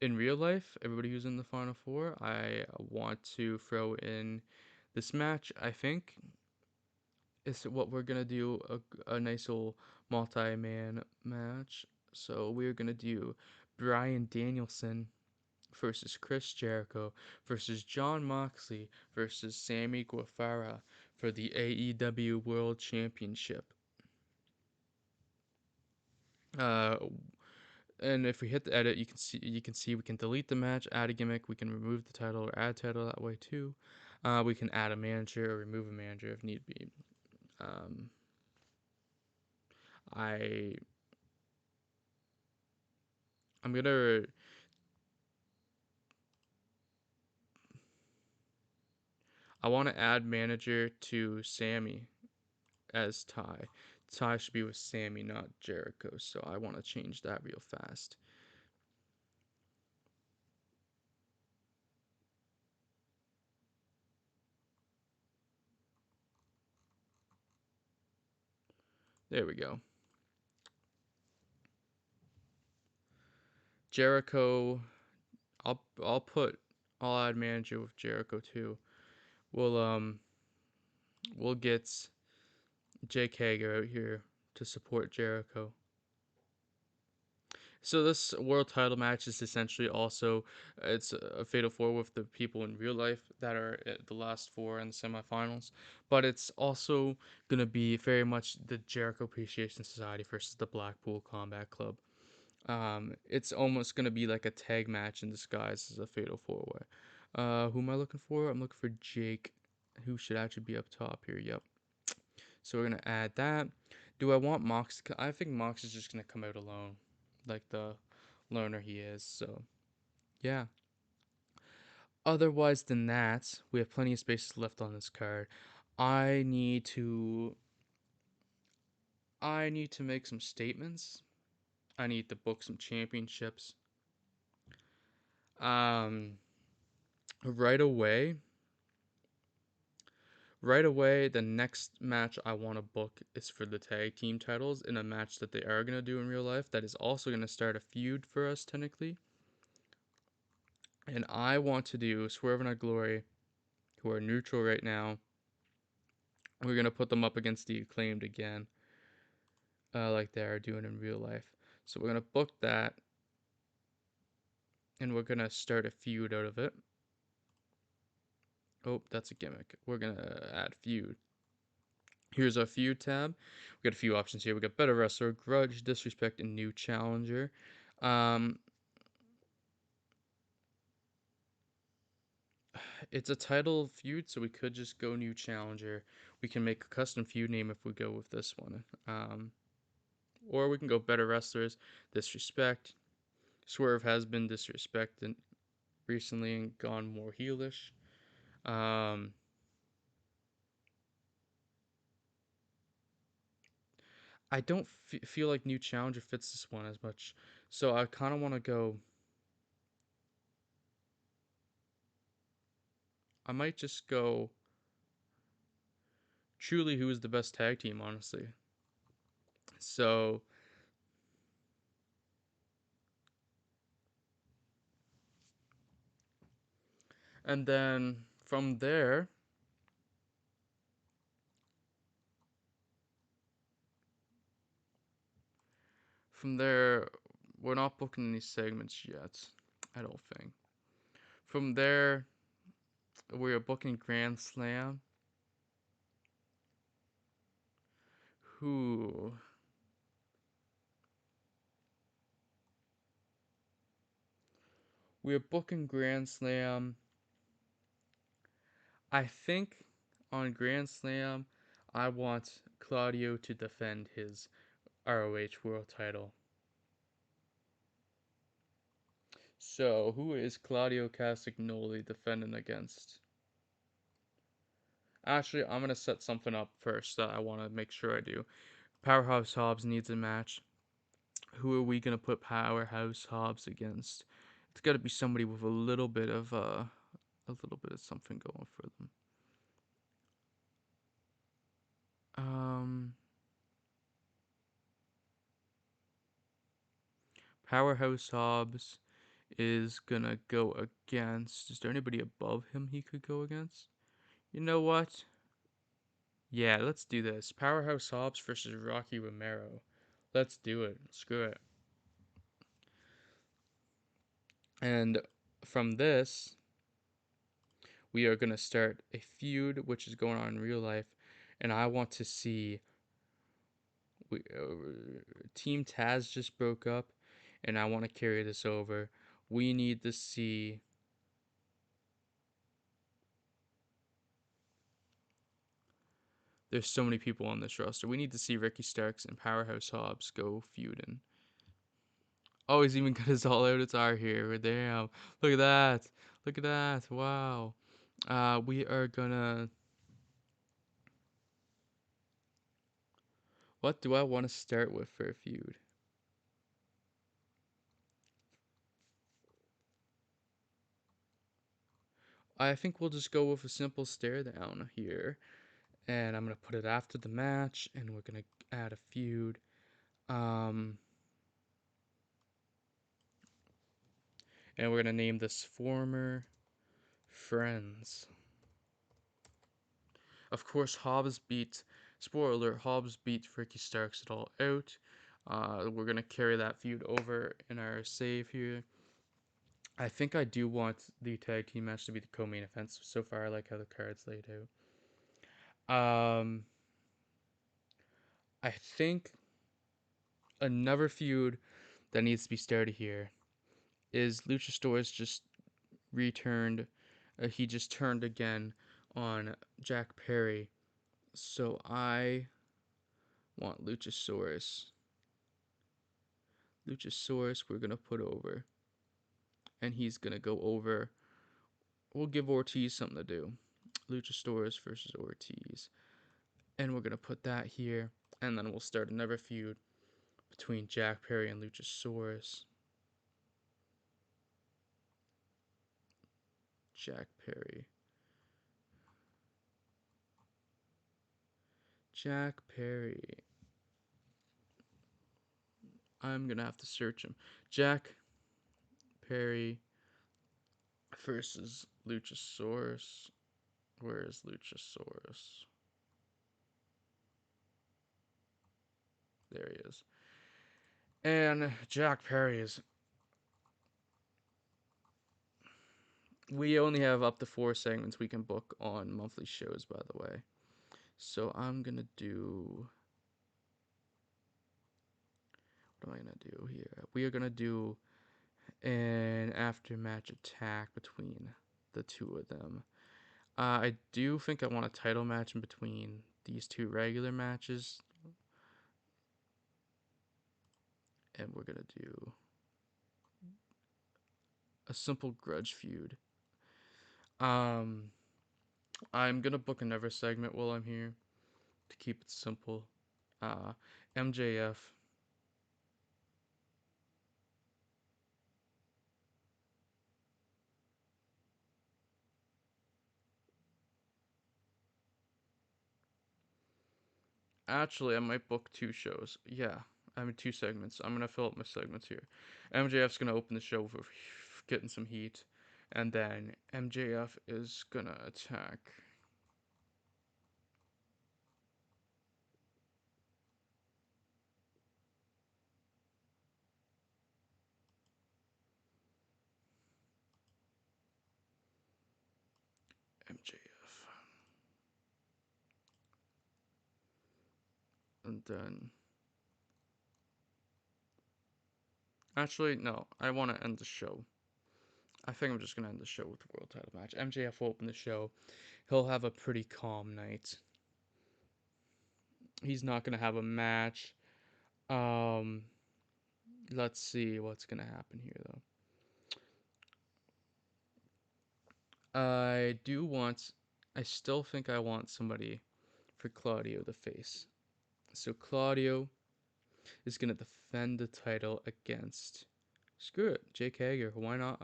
in real life, everybody who's in the final four, I want to throw in this match. I think is what we're gonna do a nice old multi-man match. So we're gonna do Brian Danielson versus Chris Jericho versus John Moxley versus Sammy Guevara for the AEW World Championship. Uh, and if we hit the edit, you can see we can delete the match, add a gimmick, we can remove the title or add title that way too. We can add a manager or remove a manager if need be. Um, I I'm gonna I want to add manager to Sammy as Ty. Ty should be with Sammy, not Jericho. So I want to change that real fast. There we go. Jericho. I'll add manager with Jericho too. We'll um we'll get Jake Hager out here to support Jericho. So this world title match is essentially also it's a fatal four with the people in real life that are at the last four in the semifinals, but it's also gonna be very much the Jericho Appreciation Society versus the Blackpool Combat Club. It's almost gonna be like a tag match in disguise as a fatal four way. Who am I looking for? I'm looking for Jake, who should actually be up top here. Yep. So we're gonna add that. Do I want Mox? I think Mox is just gonna come out alone, like the loner he is. So yeah. Otherwise than that, we have plenty of spaces left on this card. I need to I need to make some statements. I need to book some championships. Um, right away, Right away, the next match I want to book is for the tag team titles in a match that they are going to do in real life that is also going to start a feud for us, technically. And I want to do Swerve and Our Glory, who are neutral right now. We're going to put them up against the Acclaimed again, like they are doing in real life. So we're going to book that, and we're going to start a feud out of it. Oh, that's a gimmick. We're going to add feud. Here's our feud tab. We got a few options here. We got better wrestler, grudge, disrespect, and new challenger. Um, it's a title feud, so we could just go new challenger. We can make a custom feud name if we go with this one. Or we can go better wrestlers, disrespect. Swerve has been disrespected recently and gone more heelish. Um, I don't feel like new challenger fits this one as much, so I kind of want to go. I might just go. Truly, who is the best tag team, honestly. So, and then from there, we're not booking any segments yet. I don't think. From there, we are booking Grand Slam. Who? We are booking Grand Slam. I think on Grand Slam, I want Claudio to defend his ROH World Title. So, who is Claudio Castagnoli defending against? Actually, I'm going to set something up first that I want to make sure I do. Powerhouse Hobbs needs a match. Who are we going to put Powerhouse Hobbs against? It's got to be somebody with a little bit of something going for them. Um, Powerhouse Hobbs is gonna go against. Is there anybody above him he could go against? You know what? Yeah, let's do this. Powerhouse Hobbs versus Rocky Romero. Let's do it. Screw it. And from this, we are gonna start a feud which is going on in real life, and I want to see. Team Taz just broke up, and I want to carry this over. We need to see. There's so many people on this roster. We need to see Ricky Starks and Powerhouse Hobbs go feuding. Oh, he's even got his all out attire here. Damn. Look at that. Look at that. Wow. We are gonna. What do I want to start with for a feud? I think we'll just go with a simple stare down here. And I'm gonna put it after the match, and we're gonna add a feud. Um, and we're gonna name this former friends. Of course, Hobbs beat. Spoiler alert: Hobbs beat Ricky Starks it all out. We're gonna carry that feud over in our save here. I think I do want the tag team match to be the co-main event. So far, I like how the card's laid out. I think another feud that needs to be started here is Luchasaurus just returned. He just turned again on Jack Perry. So I want Luchasaurus. Luchasaurus, we're gonna put over, and he's gonna go over. We'll give Ortiz something to do. Luchasaurus versus Ortiz, and we're gonna put that here, and then we'll start another feud between Jack Perry and Luchasaurus. Jack Perry. Jack Perry. I'm gonna have to search him. Jack Perry versus Luchasaurus. Where is Luchasaurus? There he is. And Jack Perry is. We only have up to 4 segments we can book on monthly shows, by the way. So I'm gonna do. What am I gonna do here? We are gonna do an after-match attack between the two of them. I do think I want a title match in between these 2 regular matches, and we're gonna do a simple grudge feud. Um, I'm gonna book another segment while I'm here to keep it simple. Uh, MJF. Actually, I might book 2 shows. Yeah, I mean 2 segments. I'm gonna fill up my segments here. MJF's gonna open the show with getting some heat, and then MJF is gonna attack. MJF, and then actually no, I want to end the show. I think I'm just gonna end the show with the world title match. MJF will open the show. He'll have a pretty calm night. He's not gonna have a match. Um, let's see what's gonna happen here though. I do want. I still think I want somebody for Claudio to face. So Claudio is gonna defend the title against. Screw it, Jake Hager. Why not?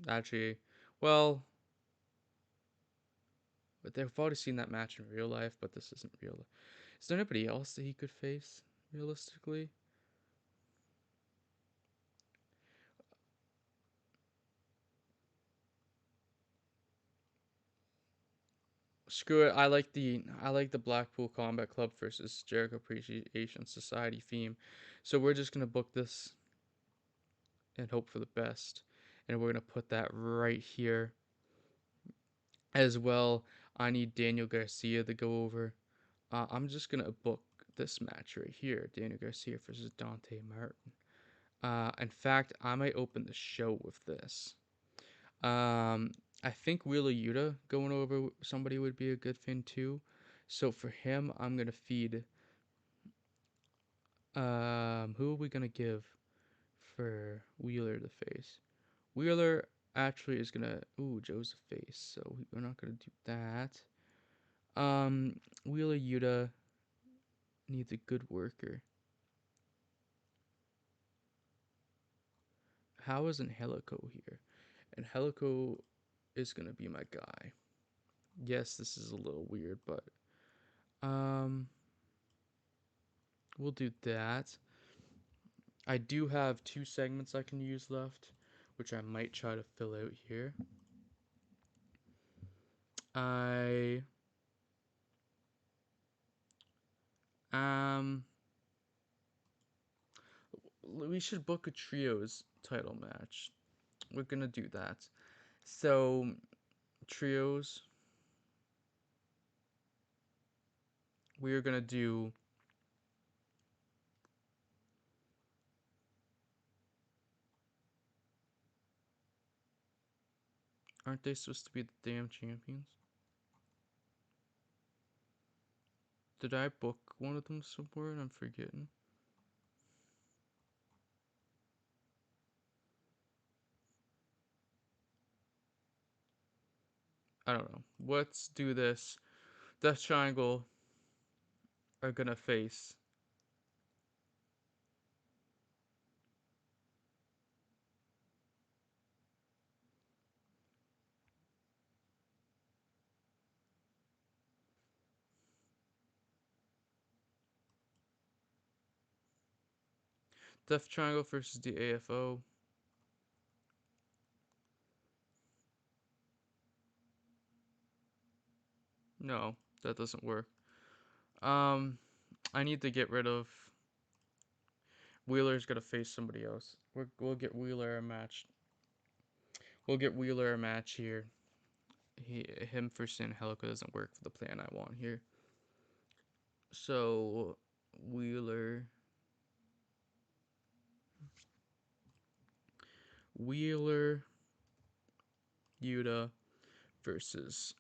Actually, well, but they've already seen that match in real life, but this isn't real. Is there anybody else that he could face realistically? Screw it. I like the Blackpool Combat Club versus Jericho Appreciation Society theme. So we're just gonna book this and hope for the best. And we're gonna put that right here as well. I need Daniel Garcia to go over. I'm just gonna book this match right here: Daniel Garcia versus Dante Martin. In fact, I might open the show with this. I think Wheeler Yuta going over somebody would be a good thing too. So for him, I'm gonna feed. Who are we gonna give for Wheeler the face? Wheeler actually is gonna. Ooh, Joe's the face, so we're not gonna do that. Wheeler Yuta needs a good worker. How isn't Helico here? And Helico is gonna be my guy. Yes, this is a little weird, but um, we'll do that. I do have 2 segments I can use left, which I might try to fill out here. I um, we should book a trios title match. We're gonna do that. So trios, we are gonna do. Aren't they supposed to be the damn champions? Did I book one of them somewhere and I'm forgetting? I don't know. Let's do this. Death Triangle are gonna face. Death Triangle versus the AFO. No, that doesn't work. Um, I need to get rid of Wheeler's gonna face somebody else. We'll get Wheeler a match. We'll get Wheeler a match here. Him versus Angelico doesn't work for the plan I want here. So Wheeler, Wheeler, Yuta versus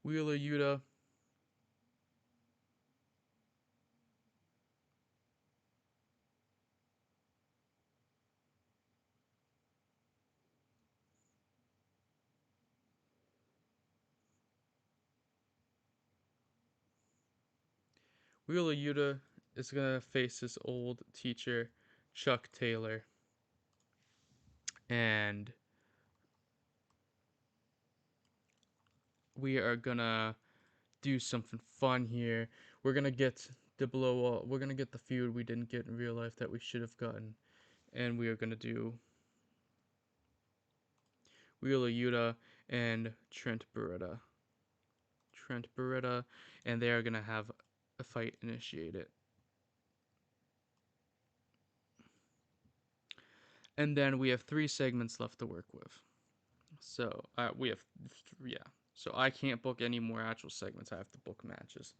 Wheeler, Yuta. Wheeler Yuta is gonna face his old teacher, Chuck Taylor, and we are gonna do something fun here. We're gonna get the blow up. We're gonna get the feud we didn't get in real life that we should have gotten, and we are gonna do Wheeler Yuta and Trent Beretta. Trent Beretta, and they are gonna have a fight initiated. And then we have 3 segments left to work with. So we have, yeah. So I can't book any more actual segments. I have to book matches.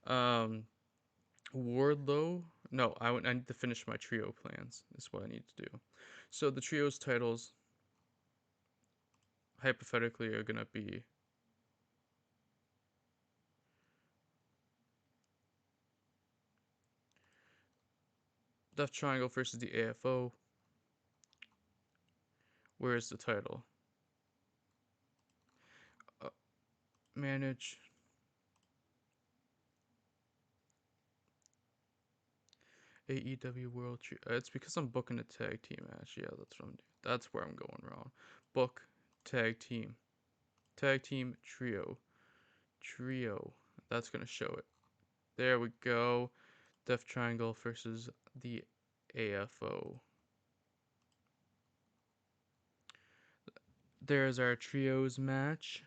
Um, Wardlow. No, I need to finish my trio plans. Is what I need to do. So the trio's titles hypothetically are gonna be Death Triangle versus the AFO. Where is the title? Uh, manage AEW World Trio. It's because I'm booking a tag team match. Yeah, that's what I'm doing. That's where I'm going wrong. Book tag team. Tag team trio. Trio. That's gonna show it. There we go. Death Triangle versus the AFO. There's our trios match,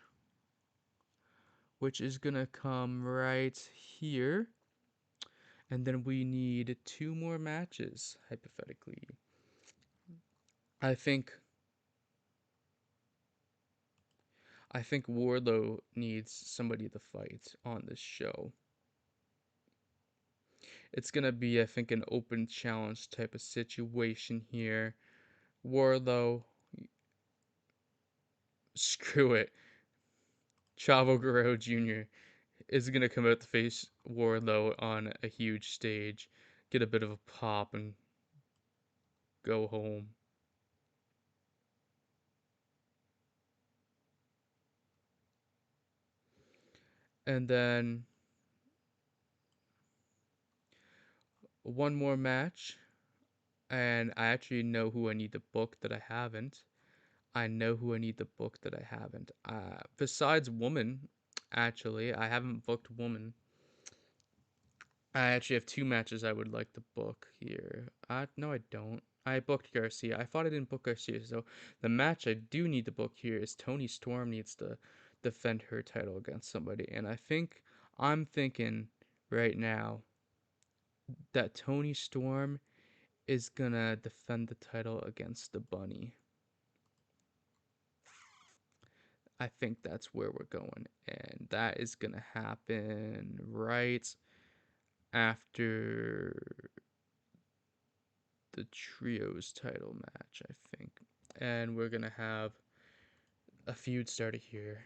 which is gonna come right here. And then we need 2 more matches, hypothetically. I think I think Wardlow needs somebody to fight on this show. It's gonna be, I think, an open challenge type of situation here. Wardlow, screw it. Chavo Guerrero Jr. is gonna come out to face Wardlow on a huge stage, get a bit of a pop, and go home. And then 1 more match, and I actually know who I need to book that I haven't. I know who I need to book that I haven't. Besides Woman, actually, I haven't booked Woman. I actually have 2 matches I would like to book here. No, I don't. I booked Garcia. I thought I didn't book Garcia, so the match I do need to book here is Toni Storm needs to defend her title against somebody, and I'm thinking right now that Toni Storm is gonna defend the title against the Bunny. I think that's where we're going, and that is gonna happen right after the trios title match, I think. And we're gonna have a feud started here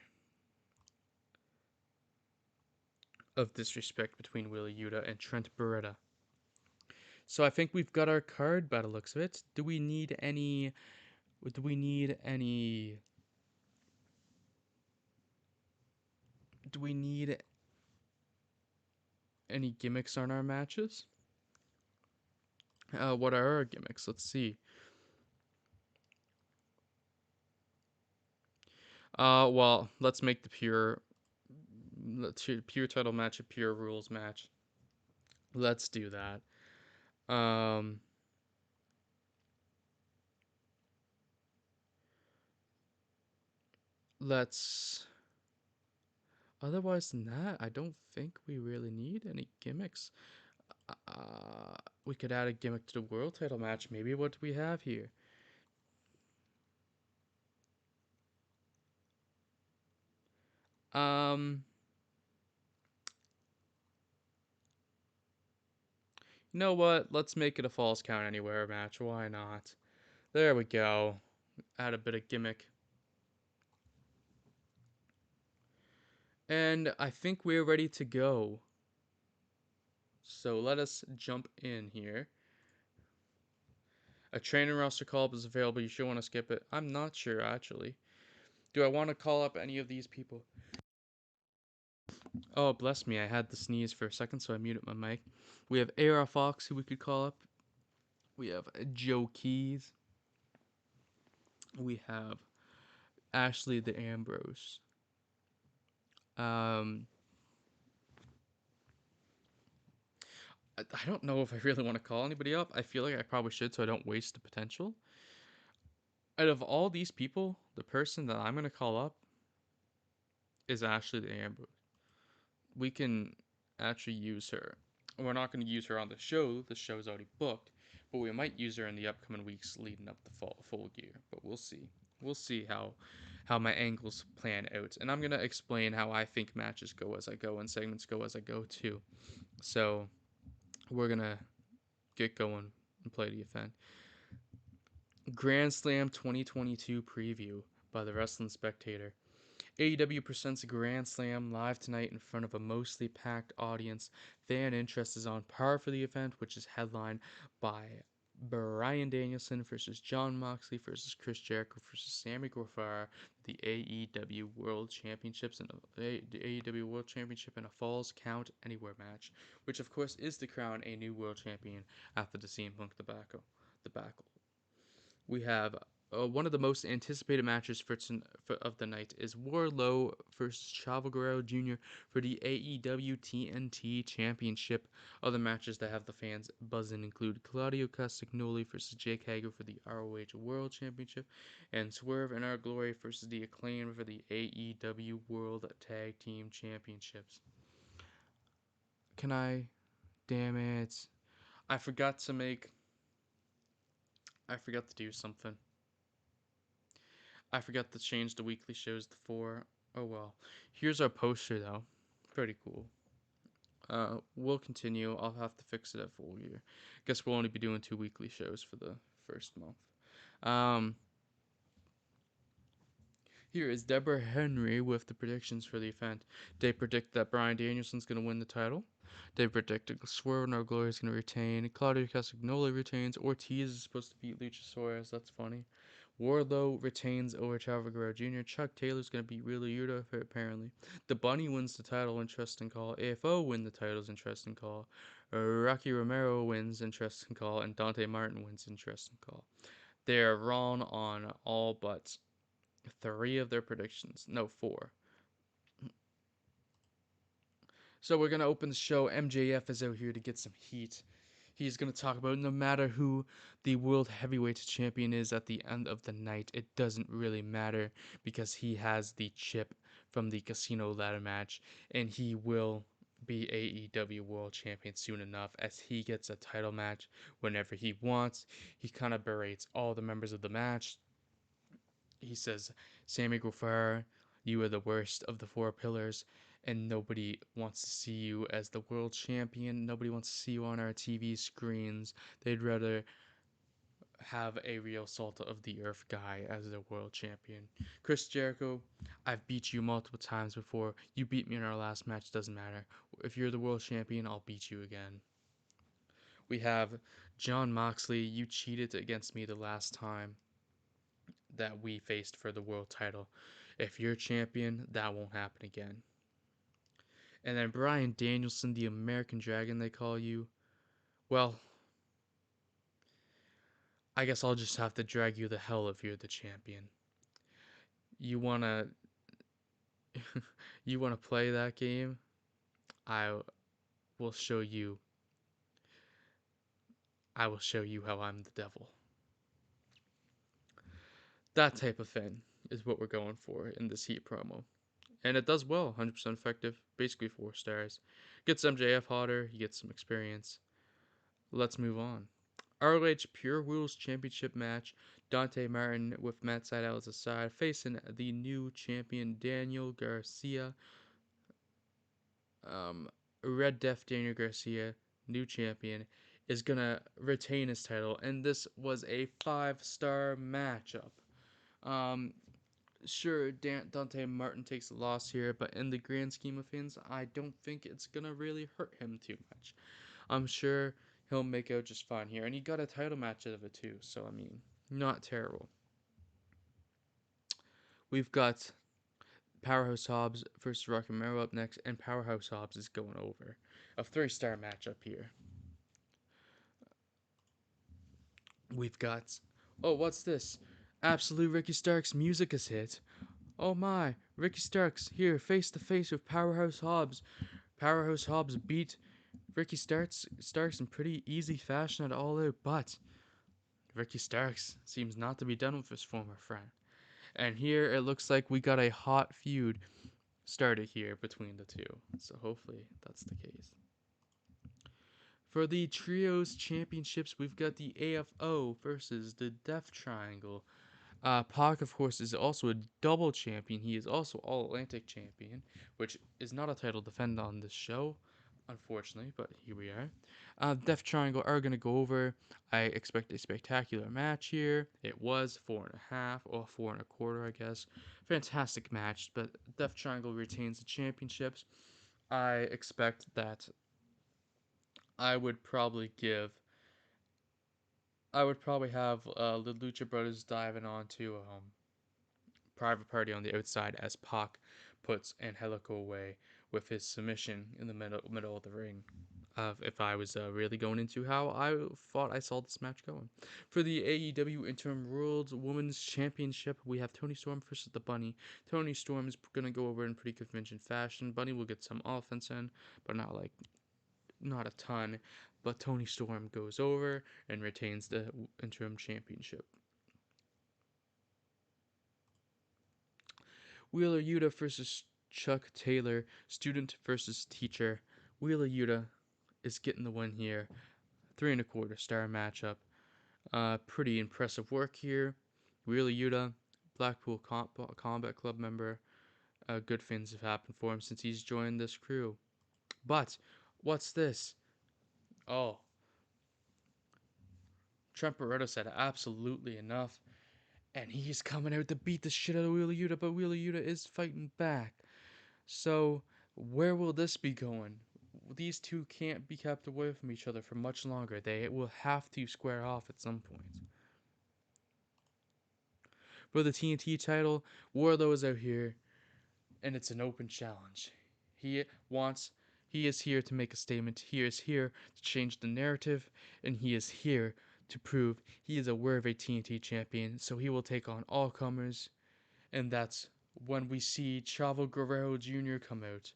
of disrespect between Wheeler Yuta and Trent Beretta. So I think we've got our card by the looks of it. Do we need any? Do we need any? Do we need any gimmicks on our matches? What are our gimmicks? Let's see. Well, let's make the pure title match a pure rules match. Let's do that. Um, let's. Otherwise than that, I don't think we really need any gimmicks. Uh, we could add a gimmick to the world title match. Maybe what do we have here? Um, you know what? Let's make it a falls count anywhere match. Why not? There we go. Add a bit of gimmick. And I think we're ready to go. So let us jump in here. A training roster call up is available. You should want to skip it. I'm not sure, actually. Do I want to call up any of these people? Oh, bless me. I had the sneeze for a second, so I muted my mic. We have AR Fox, who we could call up. We have Joe Keys. We have Ashley the Ambrose. Um, I don't know if I really want to call anybody up. I feel like I probably should, so I don't waste the potential. Out of all these people, the person that I'm gonna call up is Ashley the Ambrose. We can actually use her. We're not going to use her on the show. The show's already booked, but we might use her in the upcoming weeks leading up the full year. But we'll see. We'll see how my angles plan out, and I'm gonna explain how I think matches go as I go and segments go as I go too. So we're gonna get going and play the event. Grand Slam 2022 preview by the Wrestling Spectator. AEW presents Grand Slam live tonight in front of a mostly packed audience. Fan interest is on par for the event, which is headlined by Bryan Danielson versus Jon Moxley versus Chris Jericho versus Sammy Guevara, the AEW World Championships and the AEW World Championship in a Falls Count Anywhere match, which of course is to crown a new world champion after the CM Punk debacle. We have one of the most anticipated matches of the night is Wardlow versus Chavo Guerrero Jr. for the AEW TNT Championship. Other matches that have the fans buzzing include Claudio Castagnoli versus Jake Hager for the ROH World Championship, and Swerve and Our Glory versus the Acclaim for the AEW World Tag Team Championships. Can I? Damn it. I forgot to make. I forgot to do something. I forgot to change the weekly shows to 4. Oh well. Here's our poster though. Pretty cool. We'll continue. I'll have to fix it at full year. Guess we'll only be doing 2 weekly shows for the first month. Um, Here is Deborah Henry with the predictions for the event. They predict that Bryan Danielson's going to win the title. They predict that Swerve and Our Glory is going to retain. Claudio Castagnoli retains. Ortiz is supposed to beat Luchasaurus. That's funny. Wardlow retains over Chavo Guerrero Jr. Chuck Taylor's going to beat Wheeler Yuta, apparently. The Bunny wins the title, interesting call. AFO win the titles, interesting call. Rocky Romero wins, interesting call. And Dante Martin wins, interesting call. They are wrong on all but 3 of their predictions. No, 4. So we're going to open the show. MJF is out here to get some heat. He's going to talk about no matter who the World Heavyweight Champion is at the end of the night, it doesn't really matter because he has the chip from the Casino ladder match and he will be AEW World Champion soon enough as he gets a title match whenever he wants. He kind of berates all the members of the match. He says, Sammy Guevara, you are the worst of the 4 pillars, and nobody wants to see you as the world champion. Nobody wants to see you on our TV screens. They'd rather have a real salt of the earth guy as the world champion. Chris Jericho, I've beat you multiple times before. You beat me in our last match, doesn't matter. If you're the world champion, I'll beat you again. We have Jon Moxley, you cheated against me the last time that we faced for the world title. If you're champion, that won't happen again. And then Bryan Danielson, the American Dragon, they call you. Well, I guess I'll just have to drag you to hell if you're the champion. You wanna You want to play that game? I will show you. I will show you how I'm the devil. That type of thing is what we're going for in this Heat promo. And it does well, 100% effective, basically 4 stars. Gets MJF hotter, he gets some experience. Let's move on. ROH Pure Rules Championship match. Dante Martin with Matt Sydal as a side, facing the new champion Daniel Garcia. Um, Red Death Daniel Garcia, new champion, is gonna retain his title, and this was a 5-star matchup. Um, sure, Dante Martin takes a loss here, but in the grand scheme of things, I don't think it's gonna really hurt him too much. I'm sure he'll make out just fine here, and he got a title match out of it too, so I mean, not terrible. We've got Powerhouse Hobbs versus Rocky Romero up next, and Powerhouse Hobbs is going over. A 3-star matchup here. We've got, oh, what's this? Absolute Ricky Starks music is hit. Oh my, Ricky Starks here face to face with Powerhouse Hobbs. Powerhouse Hobbs beat Ricky Starks in pretty easy fashion at All Out, but Ricky Starks seems not to be done with his former friend. And here it looks like we got a hot feud started here between the two. So hopefully that's the case. For the Trios Championships, we've got the AFO versus the Death Triangle. Pac, of course, is also a double champion. He is also All Atlantic champion, which is not a title defend on this show, unfortunately, but here we are. Death Triangle are going to go over. I expect a spectacular match here. It was 4.5 or 4.25, I guess. Fantastic match, but Death Triangle retains the championships. I expect that I would probably give. I would probably have the Lucha Brothers diving onto Private Party on the outside as Pac puts Angelico away with his submission in the middle of the ring. If I was really going into how I thought I saw this match going. For the AEW Interim World Women's Championship, we have Toni Storm versus the Bunny. Toni Storm is going to go over in pretty convention fashion. Bunny will get some offense in, but not a ton. But Toni Storm goes over and retains the Interim Championship. Wheeler Yuta versus Chuck Taylor, student versus teacher. Wheeler Yuta is getting the win here. 3.25-star matchup. Pretty impressive work here. Wheeler Yuta, Blackpool Combat Club member. Good things have happened for him since he's joined this crew. But, what's this? Oh, Trent Barreto said absolutely enough. And he's coming out to beat the shit out of Wheeler Yuta, but Wheeler Yuta is fighting back. So, where will this be going? These two can't be kept away from each other for much longer. They will have to square off at some point. For the TNT title, Wardlow is out here, and it's an open challenge. He wants, he is here to make a statement. He is here to change the narrative, and he is here to prove he is a worthy TNT champion. So he will take on all comers, and that's when we see Chavo Guerrero Jr. come out.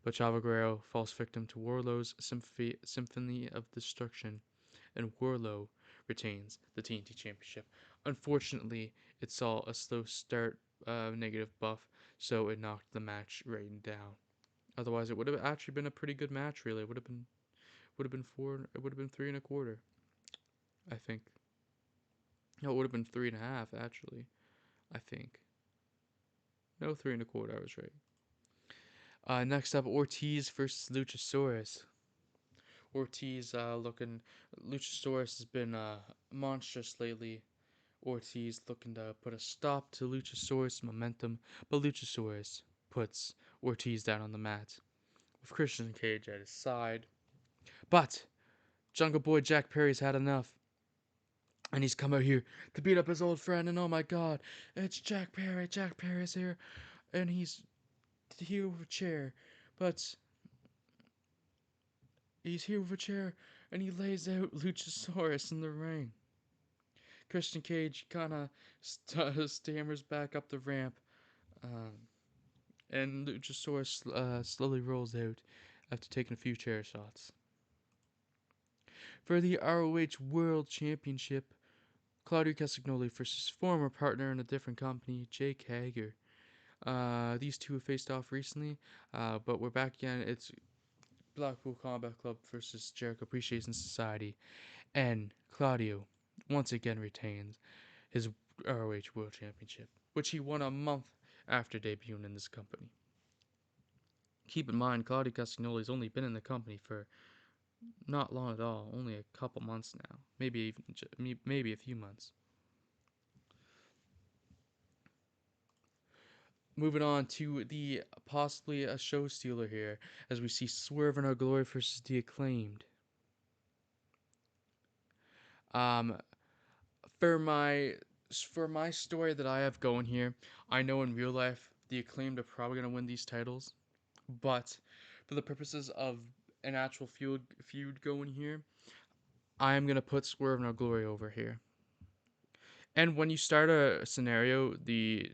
But Chavo Guerrero falls victim to Wardlow's Symphony of Destruction, and Wardlow retains the TNT Championship. Unfortunately, it saw a slow start, negative buff, so it knocked the match rating down. Otherwise, it would have actually been a pretty good match. Really, it would have been four. It would have been 3.25. I think. No, it would have been 3.5 actually. I think. No, 3.25. I was right. Next up, Ortiz versus Luchasaurus. Ortiz looking. Luchasaurus has been monstrous lately. Ortiz looking to put a stop to Luchasaurus' momentum, but Luchasaurus puts Ortiz down on the mat with Christian Cage at his side. But Jungle Boy Jack Perry's had enough. And he's come out here to beat up his old friend, and oh my god, it's Jack Perry. Jack Perry's here, and he's here with a chair. But he's here with a chair, and he lays out Luchasaurus in the ring. Christian Cage kind of stammers back up the ramp. Um, And Luchasaurus slowly rolls out after taking a few chair shots. For the ROH World Championship, Claudio Castagnoli versus former partner in a different company, Jake Hager. These two have faced off recently, but we're back again. It's Blackpool Combat Club versus Jericho Appreciation Society, and Claudio once again retains his ROH World Championship, which he won a month after debuting in this company. Keep in mind, Claudio Castagnoli has only been in the company for not long at all, only a couple months now, maybe a few months. Moving on to the possibly a show stealer here, as we see Swerve in Our Glory versus the Acclaimed. Um, for my for my story that I have going here, I know in real life the Acclaimed are probably gonna win these titles, but for the purposes of an actual feud going here, I am gonna put Swerve in Our Glory over here. And when you start a scenario, the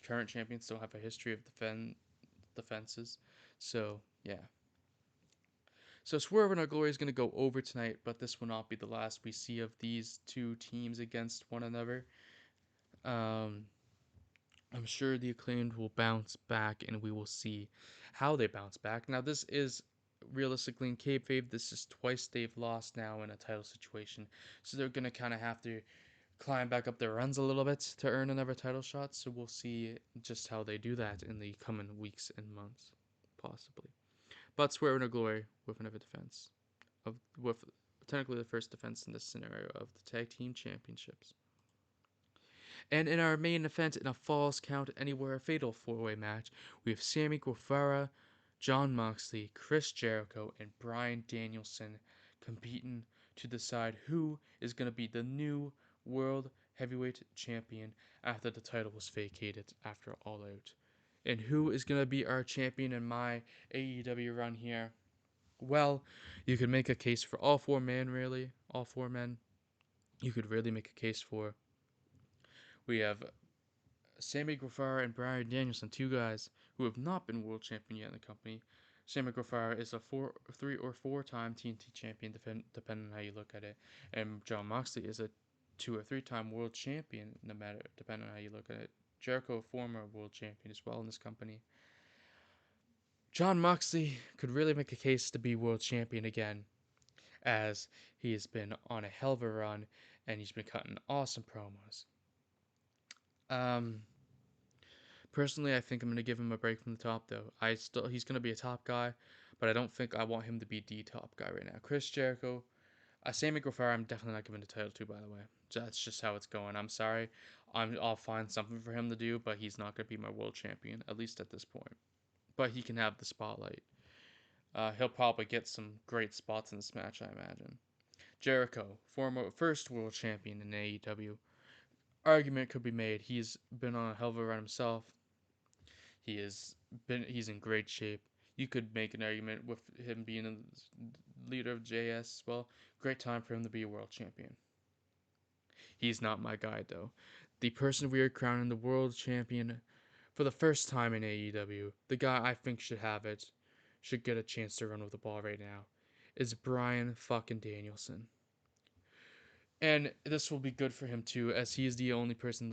current champions still have a history of defenses. So yeah. So Swerve and Our Glory is going to go over tonight, but this will not be the last we see of these two teams against one another. Um, I'm sure the Acclaimed will bounce back, and we will see how they bounce back. Now, this is realistically in kayfabe. This is twice they've lost now in a title situation, so they're going to kind of have to climb back up their runs a little bit to earn another title shot. So we'll see just how they do that in the coming weeks and months, possibly. But Swerve and Our Glory with another defense with technically the first defense in this scenario of the tag team championships. And in our main event, in a Falls Count Anywhere fatal four-way match, we have Sammy Guevara, Jon Moxley, Chris Jericho, and Bryan Danielson competing to decide who is going to be the new World Heavyweight Champion after the title was vacated after All Out. And who is going to be our champion in my AEW run here? Well, you could make a case for all four men, really. All four men. You could really make a case for. We have Sammy Guevara and Bryan Danielson, two guys who have not been world champion yet in the company. Sammy Guevara is a 3 or 4 time TNT champion, depending on how you look at it, and Jon Moxley is a 2 or 3 time world champion, no matter depending on how you look at it. Jericho, a former world champion as well in this company. Jon Moxley could really make a case to be world champion again, as he has been on a hell of a run and he's been cutting awesome promos. Um, Personally, I think I'm gonna give him a break from the top though. He's gonna be a top guy, but I don't think I want him to be the top guy right now. Chris Jericho, Sammy Guevara, I'm definitely not giving the title to. By the way, that's just how it's going. I'm sorry. I'll find something for him to do, but he's not gonna be my world champion at least at this point. But he can have the spotlight. He'll probably get some great spots in this match, I imagine. Jericho, former first world champion in AEW. Argument could be made. He's been on a hell of a run himself. He's in great shape. You could make an argument with him being a leader of JS as well. Great time for him to be a world champion. He's not my guy though. The person we are crowning the world champion for the first time in AEW, the guy I think should have it, should get a chance to run with the ball right now, is Bryan fucking Danielson. And this will be good for him too, as he is the only person in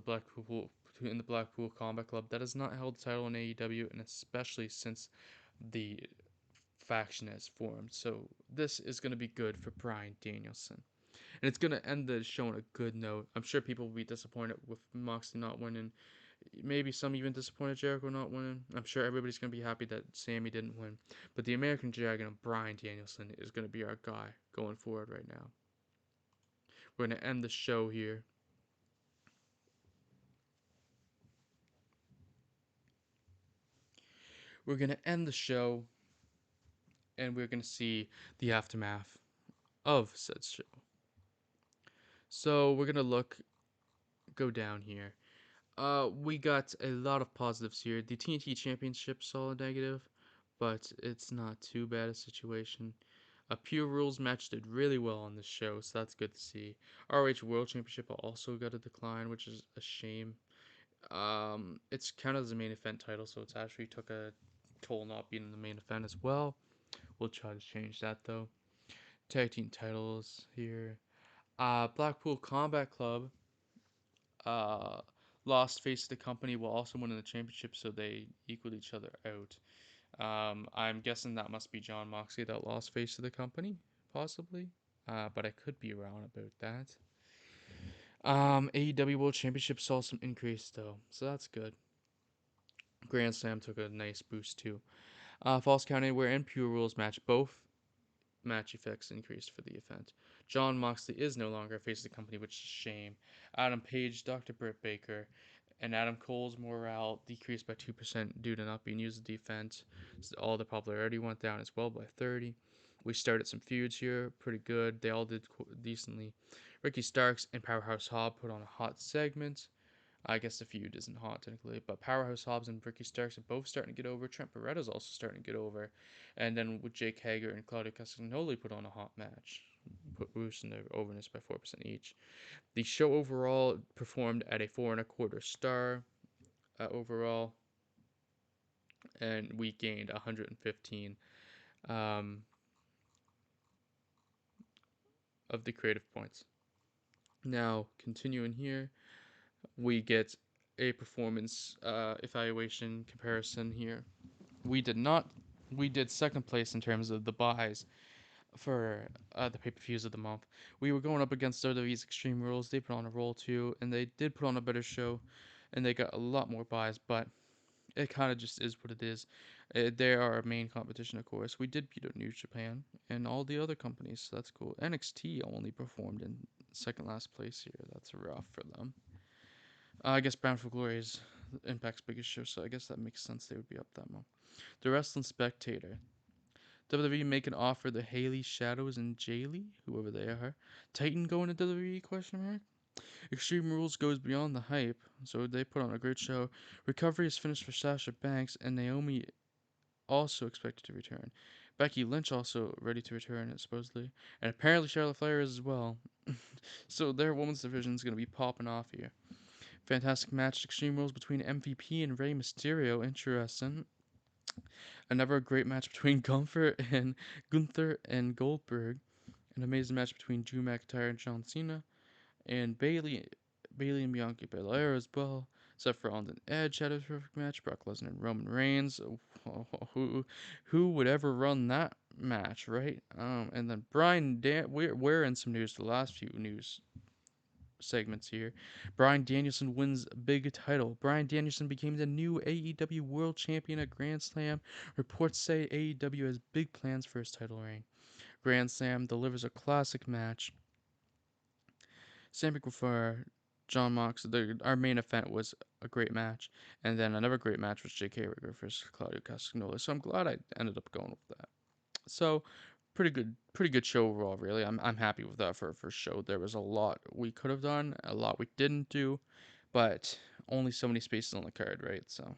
the Blackpool Combat Club that has not held the title in AEW, and especially since the faction has formed. So this is going to be good for Bryan Danielson, and it's going to end the show on a good note. I'm sure people will be disappointed with Moxley not winning. Maybe some even disappointed Jericho not winning. I'm sure everybody's going to be happy that Sammy didn't win. But the American Dragon of Bryan Danielson is going to be our guy going forward right now. We're going to end the show here. We're going to end the show, and we're going to see the aftermath of said show. So we're going to go down here. We got a lot of positives here. The TNT Championship saw a negative, but it's not too bad a situation. A Pure Rules match did really well on this show, so that's good to see. ROH World Championship also got a decline, which is a shame. It's counted as a main event title, so it's actually took a toll not being in the main event as well. We'll try to change that though. Tag team titles here. Blackpool Combat Club uh, lost face of the company while also winning the championship, so they equaled each other out. I'm guessing that must be John Moxley that lost face of the company, possibly. But I could be wrong about that. AEW World Championship saw some increase though, so that's good. Grand Slam took a nice boost too. Falls Count Anywhere and Pure Rules match both match effects increased for the event. John Moxley is no longer a face of the company, which is a shame. Adam Page, Dr. Britt Baker, and Adam Cole's morale decreased by 2% due to not being used at the event. So all the popularity went down as well by 30. We started some feuds here, pretty good. They all did decently. Ricky Starks and Powerhouse Hobb put on a hot segment. I guess the feud isn't hot technically, but Powerhouse Hobbs and Ricky Starks are both starting to get over. Trent Beretta's also starting to get over, and then with Jake Hager and Claudio Castagnoli put on a hot match, boosting their overness by 4% each. The show overall performed at a 4.25 star overall, and we gained 115 um, of the creative points. Now continuing here, we get a performance evaluation comparison here. We did not. We did second place in terms of the buys for the pay per views of the month. We were going up against WWE's Extreme Rules. They put on a roll too, and they did put on a better show, and they got a lot more buys. But it kind of just is what it is. They are our main competition, of course. We did beat out New Japan and all the other companies, so that's cool. NXT only performed in second last place here. That's rough for them. I guess Bound for Glory is Impact's biggest show, so I guess that makes sense. They would be up that much. The Wrestling Spectator. WWE make an offer to Haley Shadows and Jaylee, whoever they are. Titan going to WWE? Question mark. Extreme Rules goes beyond the hype, so they put on a great show. Recovery is finished for Sasha Banks, and Naomi also expected to return. Becky Lynch also ready to return, supposedly, and apparently Charlotte Flair is as well. So their women's division is going to be popping off here. Fantastic match, Extreme Rules between MVP and Rey Mysterio. Interesting. Another great match between Gunther and Goldberg. An amazing match between Drew McIntyre and John Cena. And Bailey and Bianca Belair as well. Seth Rollins and Edge had a terrific match. Brock Lesnar and Roman Reigns. Who would ever run that match, right? And then we're in some news. The last few news segments here. Bryan Danielson wins big title. Bryan Danielson became the new AEW World Champion at Grand Slam. Reports say AEW has big plans for his title reign. Grand Slam delivers a classic match. Same for John Mox. Our main event was a great match, and then another great match was J.K. Rigger versus Claudio Castagnoli. So I'm glad I ended up going with that. So pretty good show overall. Really, I'm happy with that for show. There was a lot we could have done, a lot we didn't do, but only so many spaces on the card, right? So